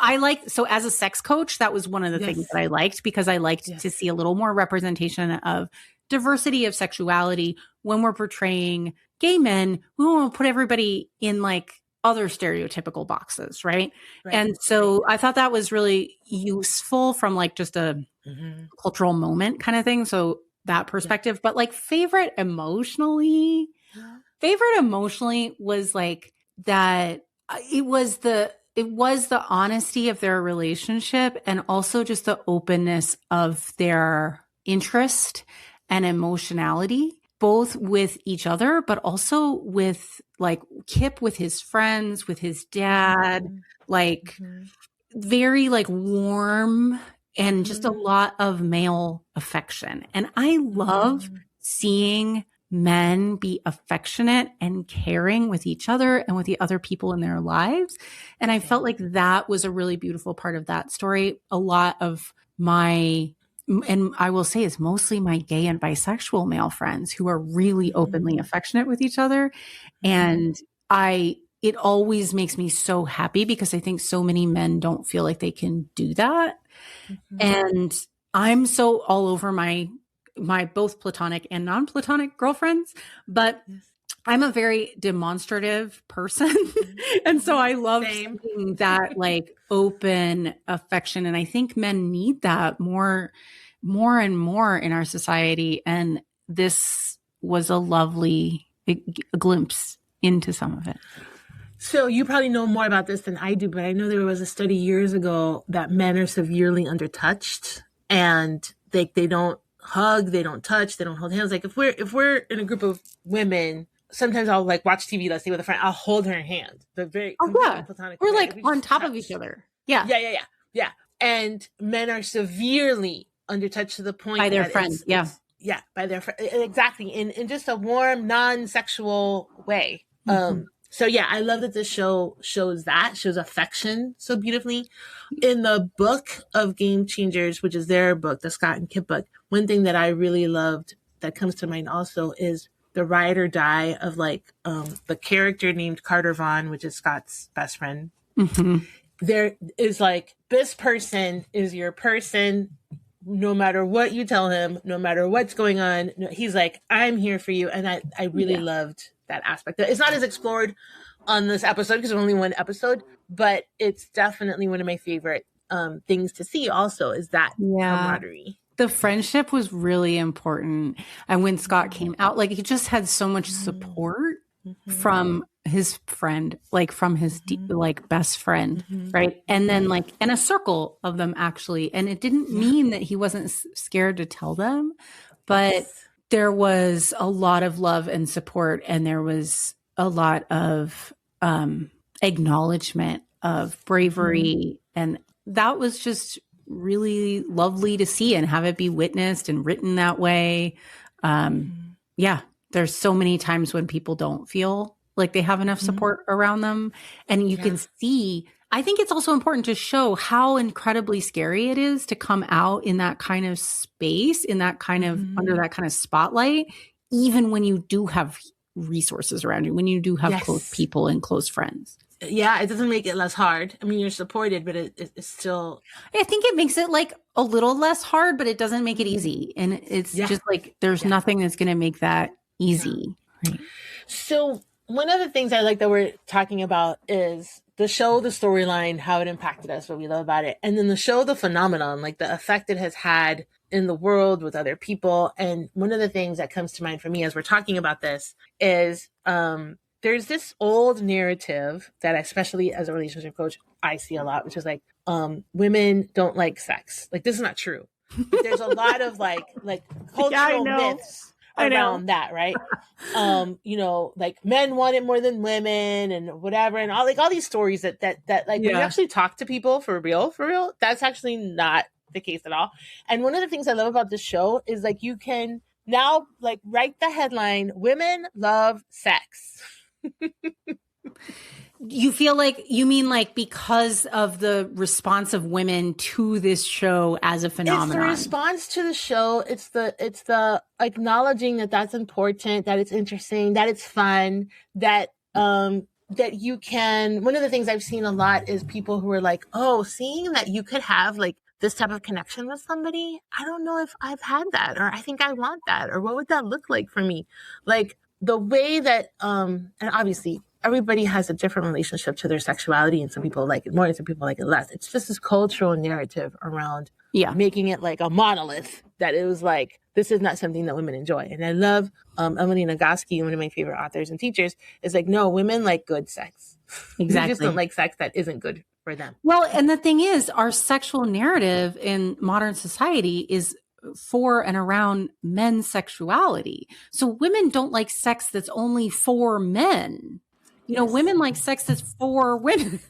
as a sex coach, that was one of the things that I liked, because I liked to see a little more representation of diversity of sexuality when we're portraying gay men. We don't want to put everybody in like other stereotypical boxes. Right. And so I thought that was really useful from like just a cultural moment kind of thing. So that perspective, but like favorite emotionally was like that. It was the honesty of their relationship, and also just the openness of their interest and emotionality, both with each other, but also with like Kip, with his friends, with his dad, like very like warm and just a lot of male affection. And I love seeing men be affectionate and caring with each other and with the other people in their lives. And I felt like that was a really beautiful part of that story. A lot of my, and I will say it's mostly my gay and bisexual male friends who are really openly affectionate with each other. And I it always makes me so happy because I think so many men don't feel like they can do that. Mm-hmm. And I'm so all over my both platonic and non-platonic girlfriends, but I'm a very demonstrative person. And so I love seeing that like open affection. And I think men need that more and more in our society. And this was a lovely glimpse into some of it. So you probably know more about this than I do, but I know there was a study years ago that men are severely undertouched, and they don't hug, they don't touch, they don't hold hands. Like if we're in a group of women, sometimes I'll like watch TV, let's say with a friend, I'll hold her hand. The very platonic. We're like on top of each other. Yeah. Yeah. And men are severely undertouched to the point by their friends. By their friends. Exactly. In just a warm, non-sexual way. Mm-hmm. So yeah, I love that this show shows affection so beautifully. In the book of Game Changers, which is their book, the Scott and Kip book, one thing that I really loved that comes to mind also is the ride or die of like the character named Carter Vaughn, which is Scott's best friend. Mm-hmm. There is like, this person is your person. No matter what you tell him, no matter what's going on, he's like, I'm here for you. And I really loved that aspect. It's not as explored on this episode because it's only one episode, but it's definitely one of my favorite things to see also is that camaraderie. The friendship was really important. And when Scott came out, like he just had so much support from his friend, like from his like best friend, right? And then like in a circle of them actually. And it didn't mean that he wasn't scared to tell them, but there was a lot of love and support, and there was a lot of acknowledgement of bravery. And that was just really lovely to see and have it be witnessed and written that way. There's so many times when people don't feel like they have enough support around them. And you can see, I think it's also important to show how incredibly scary it is to come out in that kind of space, in that kind of, under that kind of spotlight, even when you do have resources around you, when you do have close people and close friends. Yeah, it doesn't make it less hard. I mean, you're supported, but it's still... I think it makes it like a little less hard, but it doesn't make it easy. And it's just like, there's nothing that's going to make that easy. Right. So one of the things I like that we're talking about is the show, the storyline, how it impacted us, what we love about it. And then the show, the phenomenon, like the effect it has had in the world with other people. And one of the things that comes to mind for me as we're talking about this is there's this old narrative that, especially as a relationship coach, I see a lot, which is like women don't like sex. Like, this is not true. But there's a lot of like cultural myths around that, right? Like men want it more than women and whatever, and all these stories that like when you actually talk to people for real, that's actually not the case at all. And one of the things I love about this show is like you can now like write the headline, "Women love sex." You feel like, you mean like because of the response of women to this show as a phenomenon? It's the response to the show. It's the acknowledging that that's important, that it's interesting, that it's fun, that you can. One of the things I've seen a lot is people who are like, oh, seeing that you could have like this type of connection with somebody. I don't know if I've had that, or I think I want that, or what would that look like for me? Like the way that, and obviously everybody has a different relationship to their sexuality, and some people like it more and some people like it less. It's just this cultural narrative around making it like a monolith that it was like, this is not something that women enjoy. And I love Emily Nagoski, one of my favorite authors and teachers, is like, no, women like good sex. Exactly. They just don't like sex that isn't good for them. Well, and the thing is, our sexual narrative in modern society is for and around men's sexuality. So women don't like sex that's only for men. You know, women like sex that's for women.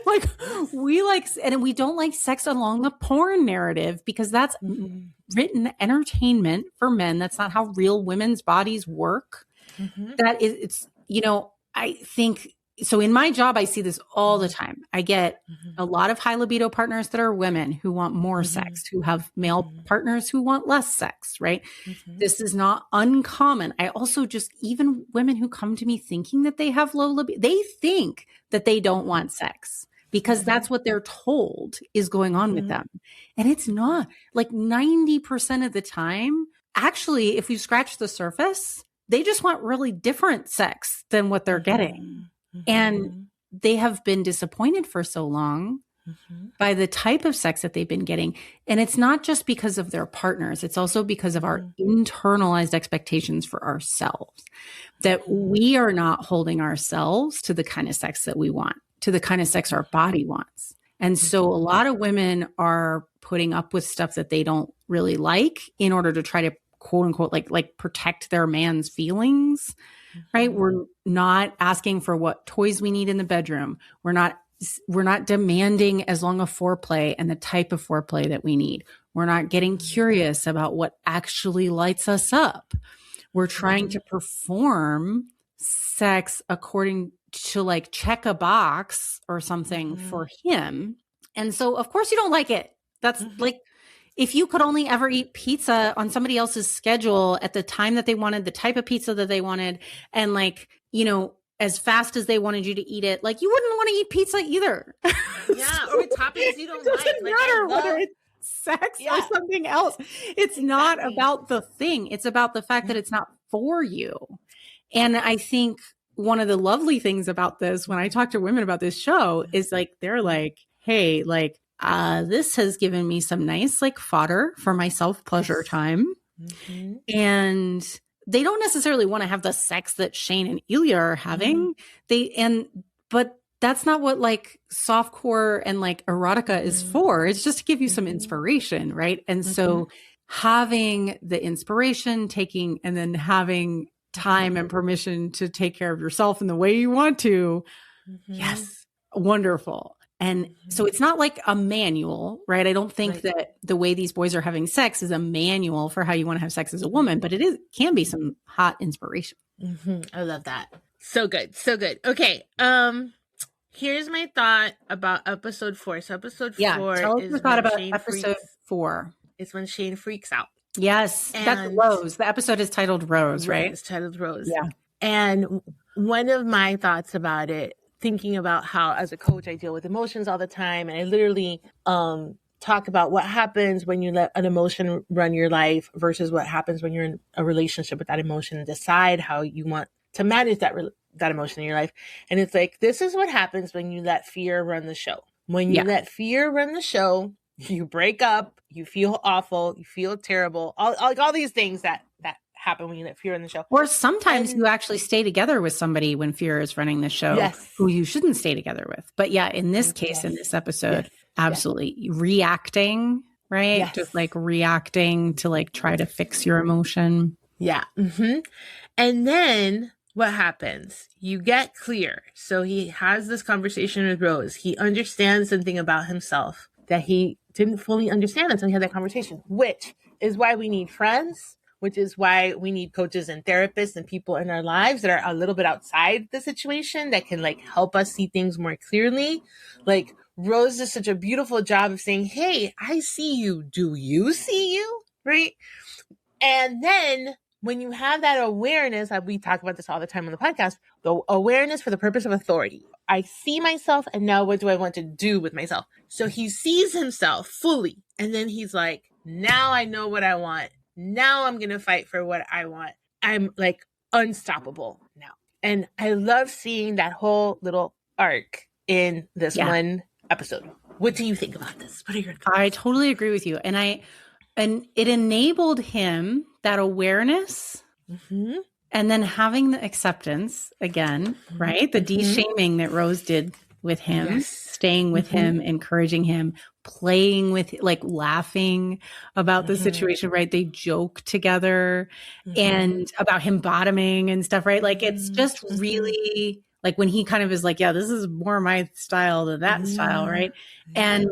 Like we like, and we don't like sex along the porn narrative because that's written entertainment for men. That's not how real women's bodies work. That is, it's, you know, I think so in my job, I see this all the time. I get a lot of high libido partners that are women who want more sex, who have male partners who want less sex, right? This is not uncommon. I also just, even women who come to me thinking that they have low libido, they think that they don't want sex because that's what they're told is going on with them. And it's not. Like 90% of the time, actually, if you scratch the surface, they just want really different sex than what they're getting. And they have been disappointed for so long by the type of sex that they've been getting. And it's not just because of their partners. It's also because of our internalized expectations for ourselves, that we are not holding ourselves to the kind of sex that we want, to the kind of sex our body wants. And so a lot of women are putting up with stuff that they don't really like in order to try to quote unquote, like protect their man's feelings, right? We're not asking for what toys we need in the bedroom. We're not demanding as long a foreplay and the type of foreplay that we need. We're not getting curious about what actually lights us up. We're trying to perform sex according to like check a box or something for him. And so of course you don't like it. That's like, if you could only ever eat pizza on somebody else's schedule at the time that they wanted, the type of pizza that they wanted, and like, you know, as fast as they wanted you to eat it, like you wouldn't want to eat pizza either. Yeah, or with toppings you don't like. It doesn't matter whether it's sex or something else. It's not about the thing. It's about the fact that it's not for you. And I think one of the lovely things about this, when I talk to women about this show, is like, they're like, hey, like, this has given me some nice like fodder for my self-pleasure time. And they don't necessarily want to have the sex that Shane and Ilya are having. But that's not what like softcore and like erotica is for. It's just to give you some inspiration, right? And so having the inspiration, taking, and then having time and permission to take care of yourself in the way you want to. Yes. Wonderful. And so it's not like a manual, right? I don't think that the way these boys are having sex is a manual for how you want to have sex as a woman, but it can be some hot inspiration. I love that. So good. So good. Okay. Here's my thought about episode 4. So episode 4 tell us is your thought about Shane episode 4. It's when Shane freaks out. Yes. That's Rose. The episode is titled Rose, right? It's titled Rose. Yeah. And one of my thoughts about it, thinking about how as a coach, I deal with emotions all the time. And I literally talk about what happens when you let an emotion run your life versus what happens when you're in a relationship with that emotion, and decide how you want to manage that emotion in your life. And it's like, this is what happens when you let fear run the show. When you let fear run the show, you break up, you feel awful, you feel terrible, all these things that happen when you let fear in the show. Or sometimes you actually stay together with somebody when fear is running the show who you shouldn't stay together with. But yeah, in this case, in this episode, absolutely reacting, right? Just like reacting to like try to fix your emotion. Yeah. And then what happens? You get clear. So he has this conversation with Rose. He understands something about himself that he didn't fully understand until he had that conversation, which is why we need friends, which is why we need coaches and therapists and people in our lives that are a little bit outside the situation that can like help us see things more clearly. Like Rose does such a beautiful job of saying, hey, I see you. Do you see you? Right. And then when you have that awareness, we talk about this all the time on the podcast, the awareness for the purpose of authority. I see myself, and now what do I want to do with myself? So he sees himself fully. And then he's like, now I know what I want. Now I'm going to fight for what I want. I'm like unstoppable now. And I love seeing that whole little arc in this one episode. What do you think about this? What are your thoughts? I totally agree with you. And it enabled him that awareness and then having the acceptance again, right? The de-shaming that Rose did with him, staying with him, encouraging him, playing with, like laughing about the situation, right? They joke together and about him bottoming and stuff, right? Like it's just really like when he kind of is like, yeah, this is more my style than that style, right? And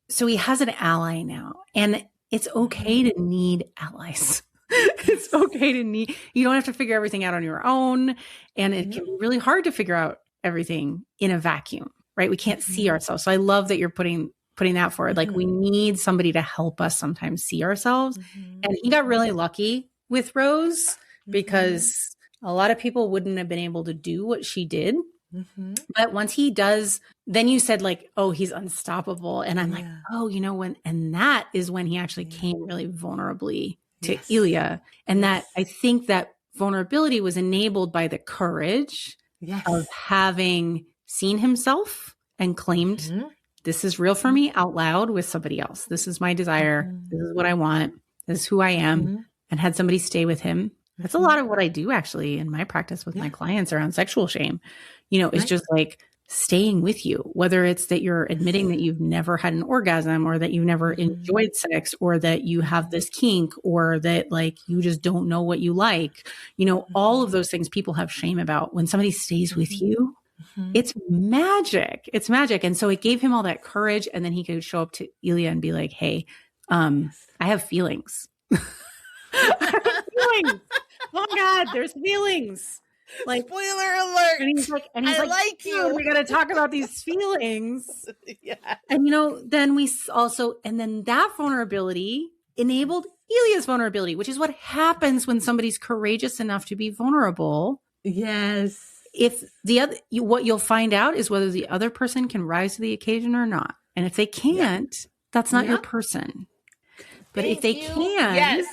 so he has an ally now, and it's okay to need allies. It's okay to need, you don't have to figure everything out on your own. And it can be really hard to figure out everything in a vacuum, right? We can't see ourselves. So I love that you're putting that forward. Like we need somebody to help us sometimes see ourselves. And he got really lucky with Rose because a lot of people wouldn't have been able to do what she did. But once he does, then you said like, oh, he's unstoppable. And I'm like, oh, and that is when he actually came really vulnerably to Ilya. And that I think that vulnerability was enabled by the courage of having seen himself and claimed this is real for me out loud with somebody else. This is my desire. This is what I want. This is who I am. And had somebody stay with him. That's a lot of what I do actually in my practice with my clients around sexual shame. It's just like staying with you, whether it's that you're admitting that you've never had an orgasm or that you've never enjoyed sex or that you have this kink or that like you just don't know what you like. All of those things people have shame about. When somebody stays with you, it's magic. It's magic. And so it gave him all that courage. And then he could show up to Ilya and be like, hey, I have feelings. Feelings. Oh my God, there's feelings. Like spoiler alert. And he's like, I like you. We got to talk about these feelings. And then then that vulnerability enabled Ilya's vulnerability, which is what happens when somebody's courageous enough to be vulnerable. Yes. If what you'll find out is whether the other person can rise to the occasion or not. And if they can't, that's not your person. But if they can,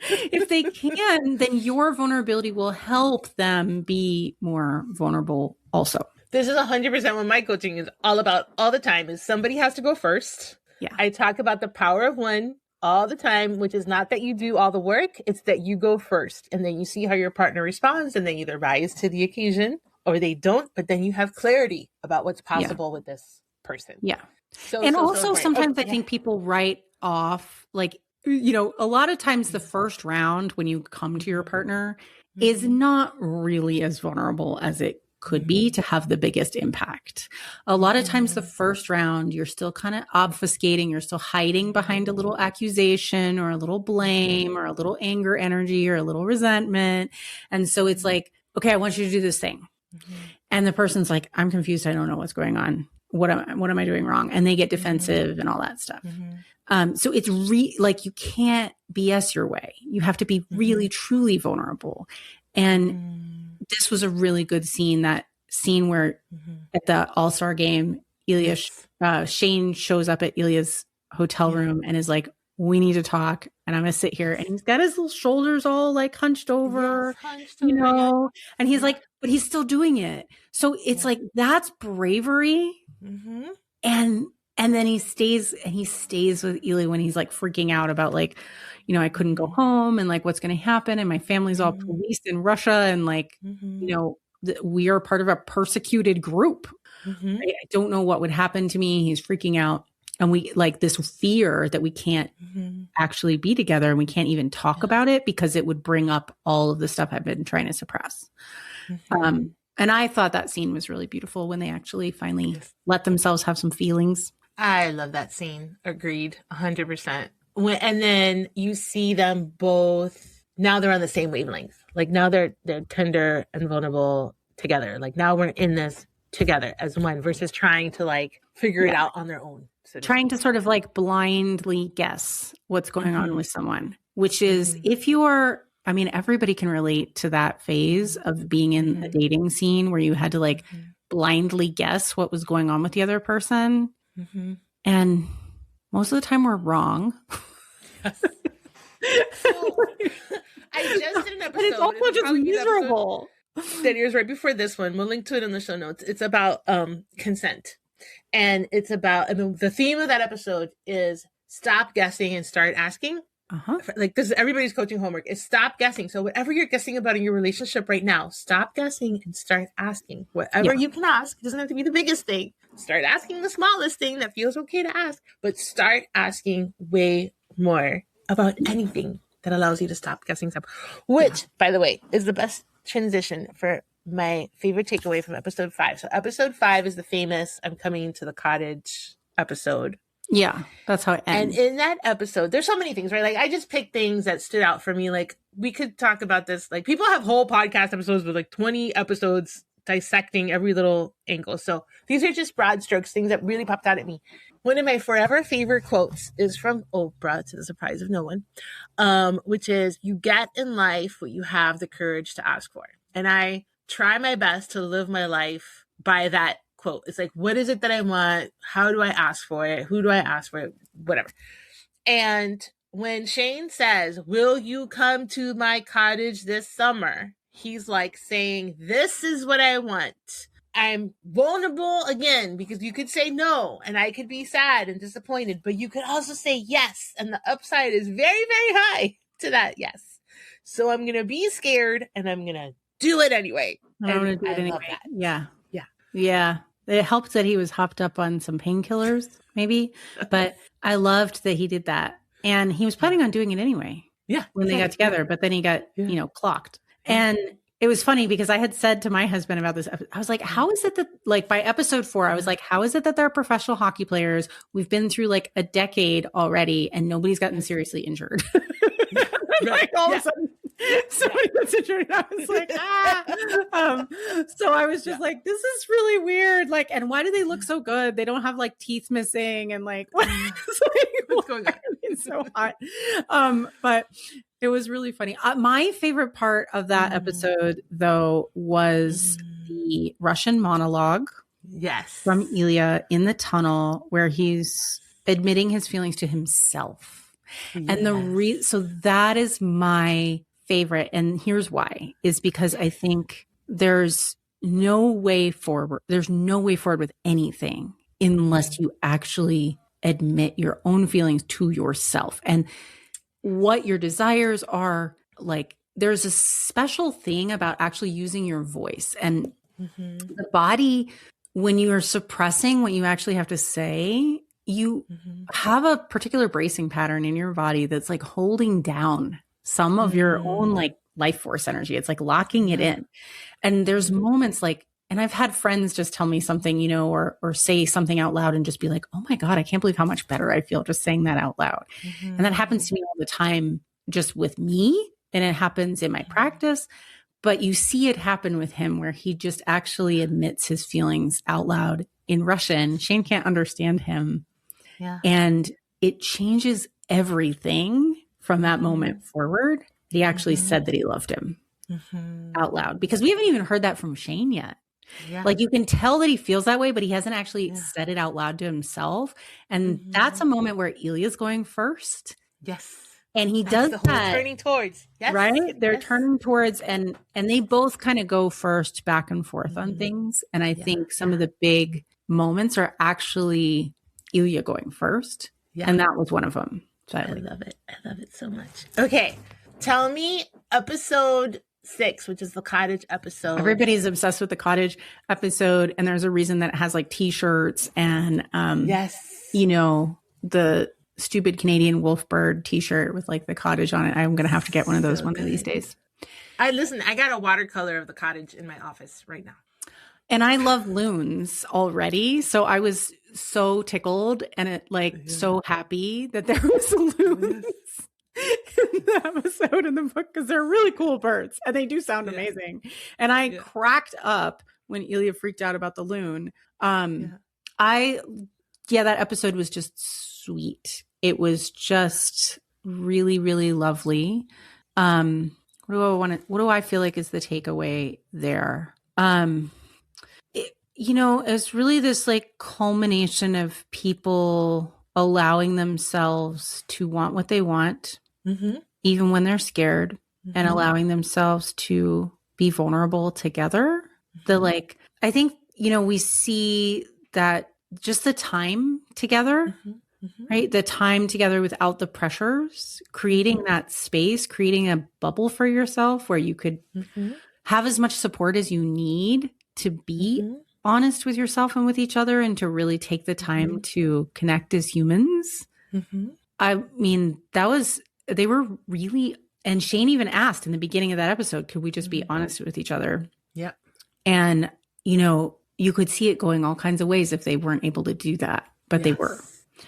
if they can, then your vulnerability will help them be more vulnerable also. This is 100% what my coaching is all about all the time is somebody has to go first. Yeah. I talk about the power of one all the time, which is not that you do all the work. It's that you go first and then you see how your partner responds and they either rise to the occasion or they don't, but then you have clarity about what's possible with this person. Yeah. So sometimes I think people write off like, a lot of times the first round when you come to your partner is not really as vulnerable as it could be to have the biggest impact. A lot of times the first round, you're still kind of obfuscating, you're still hiding behind a little accusation or a little blame or a little anger energy or a little resentment. And so it's like, okay, I want you to do this thing. And the person's like, I'm confused. I don't know what's going on. What am I doing wrong? And they get defensive and all that stuff. So it's like you can't BS your way. You have to be really, truly vulnerable. And this was a really good scene, that scene where at the All-Star game, Shane shows up at Ilya's hotel room and is like, we need to talk. And I'm going to sit here. And he's got his little shoulders all like hunched over, and he's like, but he's still doing it. So it's like, that's bravery. And then he stays with Ilya when he's like freaking out about like, I couldn't go home and like, what's going to happen? And my family's all policed in Russia. And like, we are part of a persecuted group. I don't know what would happen to me. He's freaking out. And we like this fear that we can't actually be together and we can't even talk about it because it would bring up all of the stuff I've been trying to suppress. And I thought that scene was really beautiful when they actually finally let themselves have some feelings. I love that scene. Agreed. 100%. And then you see them both, now they're on the same wavelength. Like now they're tender and vulnerable together. Like now we're in this together as one versus trying to like figure it out on their own. So trying to sort of like blindly guess what's going on with someone, which is if you're, everybody can relate to that phase of being in the dating scene where you had to like blindly guess what was going on with the other person. And most of the time we're wrong. So, I just did an episode. But it's also just miserable. That airs right before this one. We'll link to it in the show notes. It's about consent. And it's about, the theme of that episode is stop guessing and start asking. Like this is everybody's coaching homework is stop guessing. So whatever you're guessing about in your relationship right now, stop guessing and start asking. Whatever you can ask, it doesn't have to be the biggest thing. Start asking the smallest thing that feels okay to ask, but start asking way more about anything that allows you to stop guessing stuff, which, by the way, is the best transition for my favorite takeaway from episode 5. So episode 5 is the famous I'm coming to the cottage episode. Yeah, that's how it ends. And in that episode, there's so many things, right? Like I just picked things that stood out for me. Like we could talk about this. Like people have whole podcast episodes with like 20 episodes dissecting every little angle. So these are just broad strokes, things that really popped out at me. One of my forever favorite quotes is from Oprah, to the surprise of no one, which is, "You get in life what you have the courage to ask for." And I try my best to live my life by that quote. It's like, what is it that I want? How do I ask for it? Who do I ask for it? Whatever. And when Shane says, "Will you come to my cottage this summer?" He's like saying, this is what I want. I'm vulnerable again, because you could say no and I could be sad and disappointed, but you could also say yes. And the upside is very, very high to that yes. So I'm going to be scared and I'm going to do it anyway. I'm going to do it anyway. Yeah. Yeah. Yeah. It helped that he was hopped up on some painkillers, maybe, but I loved that he did that. And he was planning on doing it anyway. Yeah. When they got together, but then he got, clocked. And it was funny because I had said to my husband about this, I was like, how is it that, like, by episode 4, I was like, how is it that they're professional hockey players? We've been through like a decade already and nobody's gotten seriously injured. Like all of a sudden somebody gets injured. And I was like, so I was just like, this is really weird. Like, and why do they look so good? They don't have like teeth missing and like, what's going on? It's so hot. But it was really funny. My favorite part of that episode, though, was the Russian monologue. Yes. From Ilya in the tunnel where he's admitting his feelings to himself. Yes. And so that is my favorite. And here's why, is because I think there's no way forward. There's no way forward with anything unless you actually admit your own feelings to yourself and what your desires are. Like, there's a special thing about actually using your voice and the body. When you are suppressing what you actually have to say, you have a particular bracing pattern in your body that's like holding down some of your own like life force energy. It's like locking it in. And there's moments like, and I've had friends just tell me something, or say something out loud and just be like, oh my God, I can't believe how much better I feel just saying that out loud. And that happens to me all the time, just with me. And it happens in my practice, but you see it happen with him where he just actually admits his feelings out loud in Russian. Shane can't understand him. Yeah. And it changes everything from that moment forward. He actually said that he loved him out loud, because we haven't even heard that from Shane yet. Yeah. Like, you can tell that he feels that way, but he hasn't actually said it out loud to himself. And that's a moment where Ilya's going first. Yes. And he does the that. Whole turning towards. Yes. Right? They're turning towards, and they both kind of go first back and forth on things. And I think some of the big moments are actually Ilya going first. Yeah. And that was one of them. So I love it. I love it so much. Okay. Tell me episode 6, which is the cottage episode. Everybody's obsessed with the cottage episode, and there's a reason that it has like t-shirts and the stupid Canadian wolf bird t-shirt with like the cottage on it. I'm gonna have to get one of those one of these days. I got a watercolor of the cottage in my office right now. And I love loons already, so I was so tickled and so happy that there was loons in the episode in the book, because they're really cool birds and they do sound amazing. And I cracked up when Ilya freaked out about the loon. That episode was just sweet. It was just really, really lovely. What do I feel like is the takeaway there? It's really this like culmination of people allowing themselves to want what they want, even when they're scared, and allowing themselves to be vulnerable together. I think, we see that just the time together, right? The time together without the pressures, creating that space, creating a bubble for yourself where you could have as much support as you need to be honest with yourself and with each other, and to really take the time to connect as humans. I mean, they were really, and Shane even asked in the beginning of that episode, could we just be honest with each other? Yeah. And, you could see it going all kinds of ways if they weren't able to do that, but they were.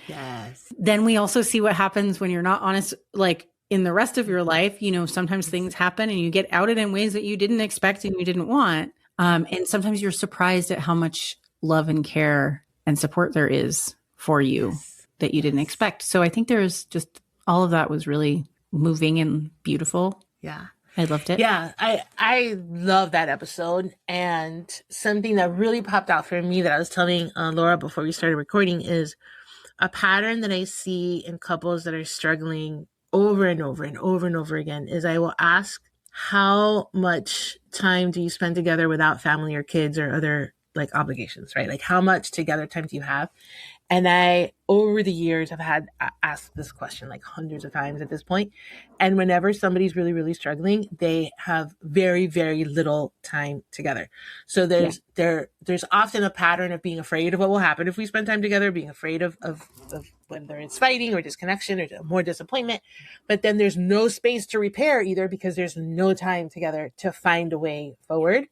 Yes. Then we also see what happens when you're not honest, like in the rest of your life. Sometimes things happen and you get outed in ways that you didn't expect and you didn't want. And sometimes you're surprised at how much love and care and support there is for you that you didn't expect. So I think there's just all of that was really moving and beautiful. Yeah. I loved it. Yeah, I love that episode. And something that really popped out for me that I was telling Laura before we started recording is a pattern that I see in couples that are struggling over and over and over and over again is I will ask, how much time do you spend together without family or kids or other like obligations, right? Like how much together time do you have? And I, over the years, have had asked this question like hundreds of times at this point. And whenever somebody's really, really struggling, they have very, very little time together. So there's often a pattern of being afraid of what will happen if we spend time together, being afraid of whether it's fighting or disconnection or more disappointment. But then there's no space to repair either because there's no time together to find a way forward.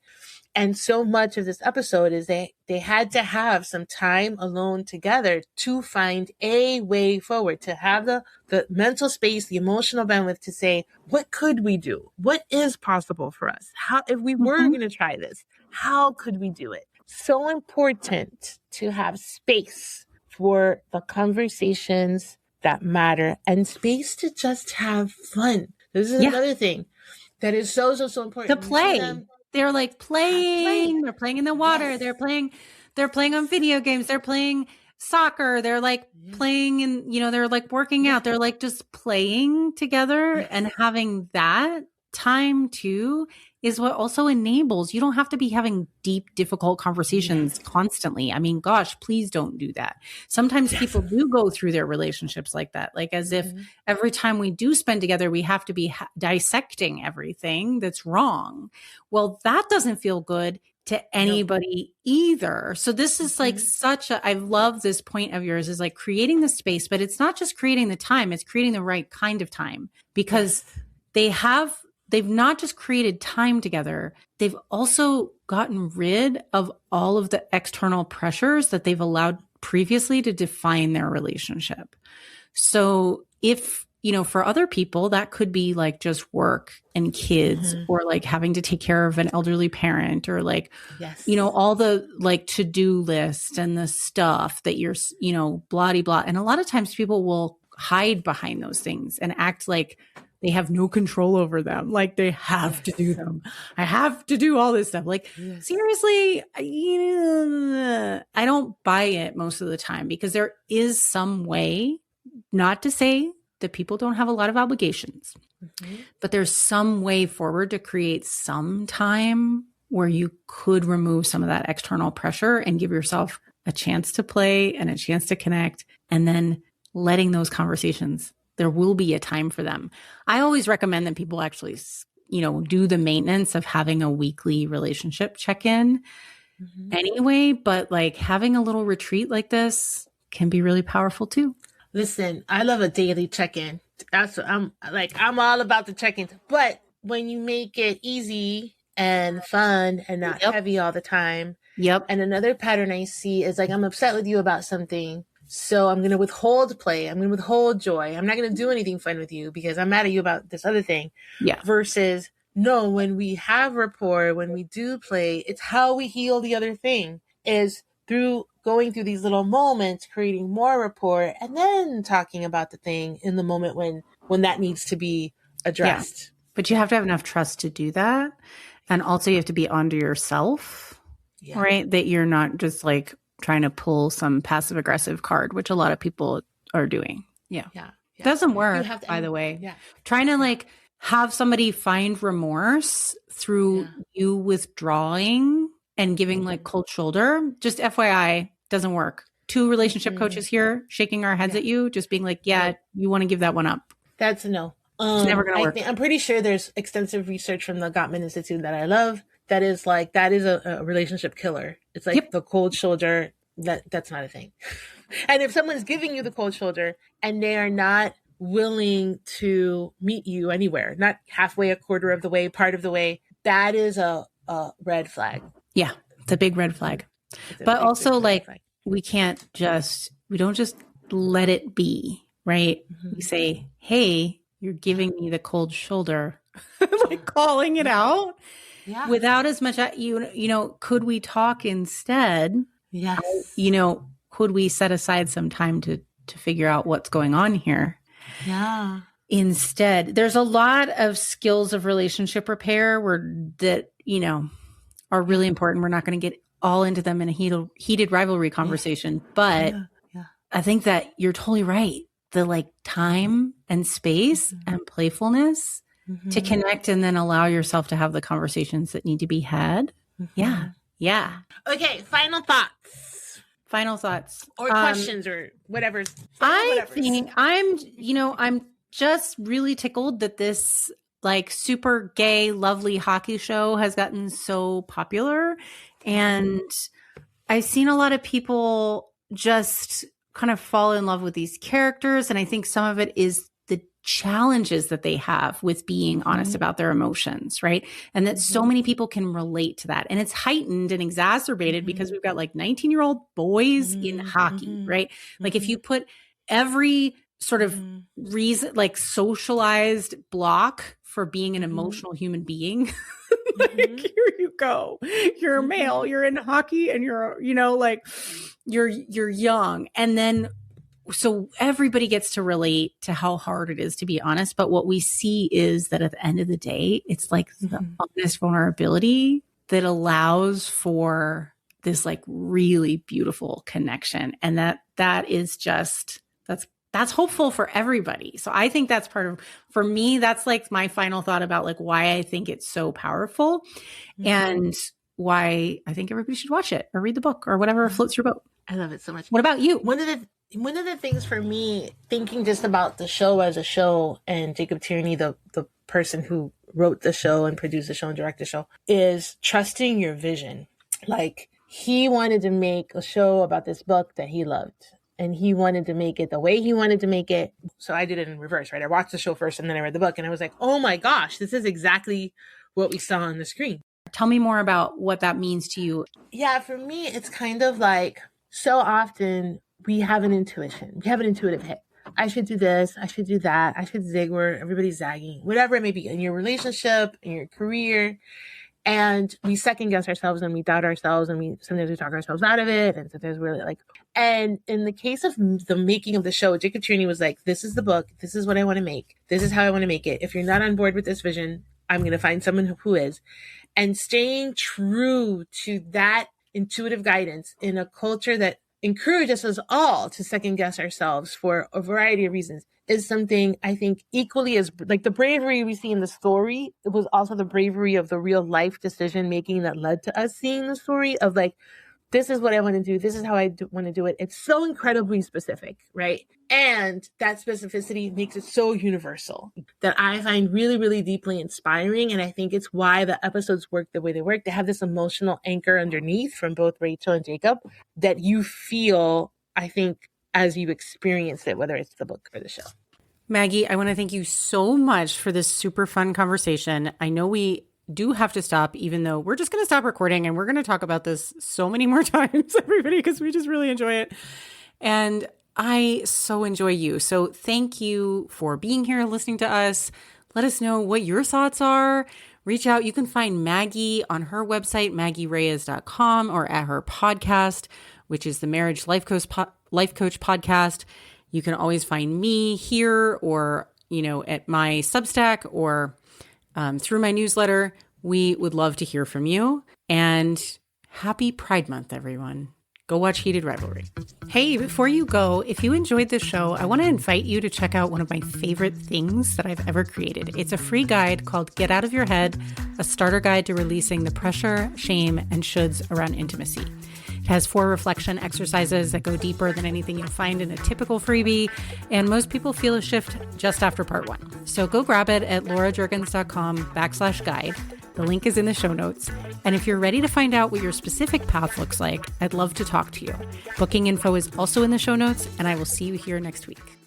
And so much of this episode is they had to have some time alone together to find a way forward, to have the mental space, the emotional bandwidth to say, what could we do? What is possible for us? How, if we were going to try this, how could we do it? So important to have space for the conversations that matter and space to just have fun. This is another thing that is so important. To play. They're like playing. They're playing in the water. Yes. They're playing on video games. They're playing soccer. They're like playing and, they're like working out. They're like just playing together and having that time too is what also enables, you don't have to be having deep, difficult conversations constantly. I mean, gosh, please don't do that. Sometimes people do go through their relationships like that, like as if every time we do spend together, we have to be dissecting everything that's wrong. Well, that doesn't feel good to anybody either. So this is like I love this point of yours is like creating the space, but it's not just creating the time, it's creating the right kind of time because they've not just created time together, they've also gotten rid of all of the external pressures that they've allowed previously to define their relationship. So if, for other people, that could be like just work and kids or like having to take care of an elderly parent or like, all the like to-do list and the stuff that you're, blah, blah, blah. And a lot of times people will hide behind those things and act like they have no control over them. Like they have to do them. I have to do all this stuff. Like seriously, I don't buy it most of the time because there is some way, not to say that people don't have a lot of obligations, but there's some way forward to create some time where you could remove some of that external pressure and give yourself a chance to play and a chance to connect and then letting those conversations, there will be a time for them. I always recommend that people actually, do the maintenance of having a weekly relationship check-in anyway, but like having a little retreat like this can be really powerful too. Listen, I love a daily check-in. That's what I'm all about the check-in. But when you make it easy and fun and not heavy all the time. And another pattern I see is like, I'm upset with you about something. So I'm going to withhold play. I'm going to withhold joy. I'm not going to do anything fun with you because I'm mad at you about this other thing. Versus, no, when we have rapport, when we do play, it's how we heal the other thing is through going through these little moments, creating more rapport, and then talking about the thing in the moment when that needs to be addressed. But you have to have enough trust to do that. And also you have to be onto yourself, right? That you're not just like trying to pull some passive aggressive card, which a lot of people are doing. It doesn't work, by the way. Trying to like have somebody find remorse through you withdrawing and giving like cold shoulder, just FYI, doesn't work. 2 relationship coaches here shaking our heads at you, just being like, you want to give that one up. That's a no. It's never going to work. I'm pretty sure there's extensive research from the Gottman Institute that I love. That is a relationship killer. It's like the cold shoulder. That's not a thing. And if someone's giving you the cold shoulder and they are not willing to meet you anywhere, not halfway, a quarter of the way, part of the way, that is a red flag. Yeah, it's a big red flag. But also like we don't just let it be, right? We say, hey, you're giving me the cold shoulder, like calling it out. Yeah. without as much, could we talk instead? Yes. Could we set aside some time to figure out what's going on here? Yeah. Instead, there's a lot of skills of relationship repair that are really important. We're not going to get all into them in a heated rivalry conversation, but I think that you're totally right. The time and space and playfulness to connect and then allow yourself to have the conversations that need to be had. Yeah. Yeah. Okay. Final thoughts or questions or whatever. I think I'm just really tickled that this super gay, lovely hockey show has gotten so popular. And I've seen a lot of people just kind of fall in love with these characters. And I think some of it is the challenges that they have with being honest about their emotions, right? And that so many people can relate to that. And it's heightened and exacerbated because we've got 19-year-old boys in hockey, right? If you put every sort of reason, socialized block for being an emotional human being, here you go. You're a male, you're in hockey, and you're you're young. And then, so everybody gets to relate to how hard it is to be honest. But what we see is that at the end of the day, it's the honest vulnerability that allows for this really beautiful connection. And that is just, that's hopeful for everybody. So I think that's for me, that's my final thought about why I think it's so powerful and why I think everybody should watch it or read the book or whatever floats your boat. I love it so much. What about you? One of the things for me, thinking just about the show as a show and Jacob Tierney, the person who wrote the show and produced the show and directed the show, is trusting your vision. He wanted to make a show about this book that he loved. And he wanted to make it the way he wanted to make it. So I did it in reverse, right? I watched the show first and then I read the book. And I was like, oh my gosh, this is exactly what we saw on the screen. Tell me more about what that means to you. Yeah, for me, it's kind of so often we have an intuition. We have an intuitive hit. I should do this. I should do that. I should zig where everybody's zagging, whatever it may be in your relationship, in your career. And we second guess ourselves and we doubt ourselves and sometimes we talk ourselves out of it. And sometimes we're and in the case of the making of the show, Jacob Tierney was this is the book. This is what I want to make. This is how I want to make it. If you're not on board with this vision, I'm going to find someone who is. And staying true to that intuitive guidance in a culture that encourages us all to second guess ourselves for a variety of reasons is something I think equally as the bravery we see in the story. It was also the bravery of the real life decision making that led to us seeing the story of this is what I want to do. This is how I want to do it. It's so incredibly specific, right? And that specificity makes it so universal that I find really, really deeply inspiring. And I think it's why the episodes work the way they work. They have this emotional anchor underneath from both Rachel and Jacob that you feel, I think, as you experience it, whether it's the book or the show. Maggie, I want to thank you so much for this super fun conversation. I know we do have to stop, even though we're just going to stop recording and we're going to talk about this so many more times, everybody, because we just really enjoy it. And I so enjoy you. So thank you for being here, listening to us. Let us know what your thoughts are. Reach out. You can find Maggie on her website, maggiereyes.com, or at her podcast, which is the Marriage Life Coach podcast. You can always find me here or, at my Substack or through my newsletter. We would love to hear from you. And happy Pride Month, everyone. Go watch Heated Rivalry. Hey, before you go, if you enjoyed this show, I want to invite you to check out one of my favorite things that I've ever created. It's a free guide called Get Out of Your Head, a starter guide to releasing the pressure, shame, and shoulds around intimacy. It has 4 reflection exercises that go deeper than anything you'll find in a typical freebie, and most people feel a shift just after part 1. So go grab it at laurajurgens.com/guide. The link is in the show notes. And if you're ready to find out what your specific path looks like, I'd love to talk to you. Booking info is also in the show notes, and I will see you here next week.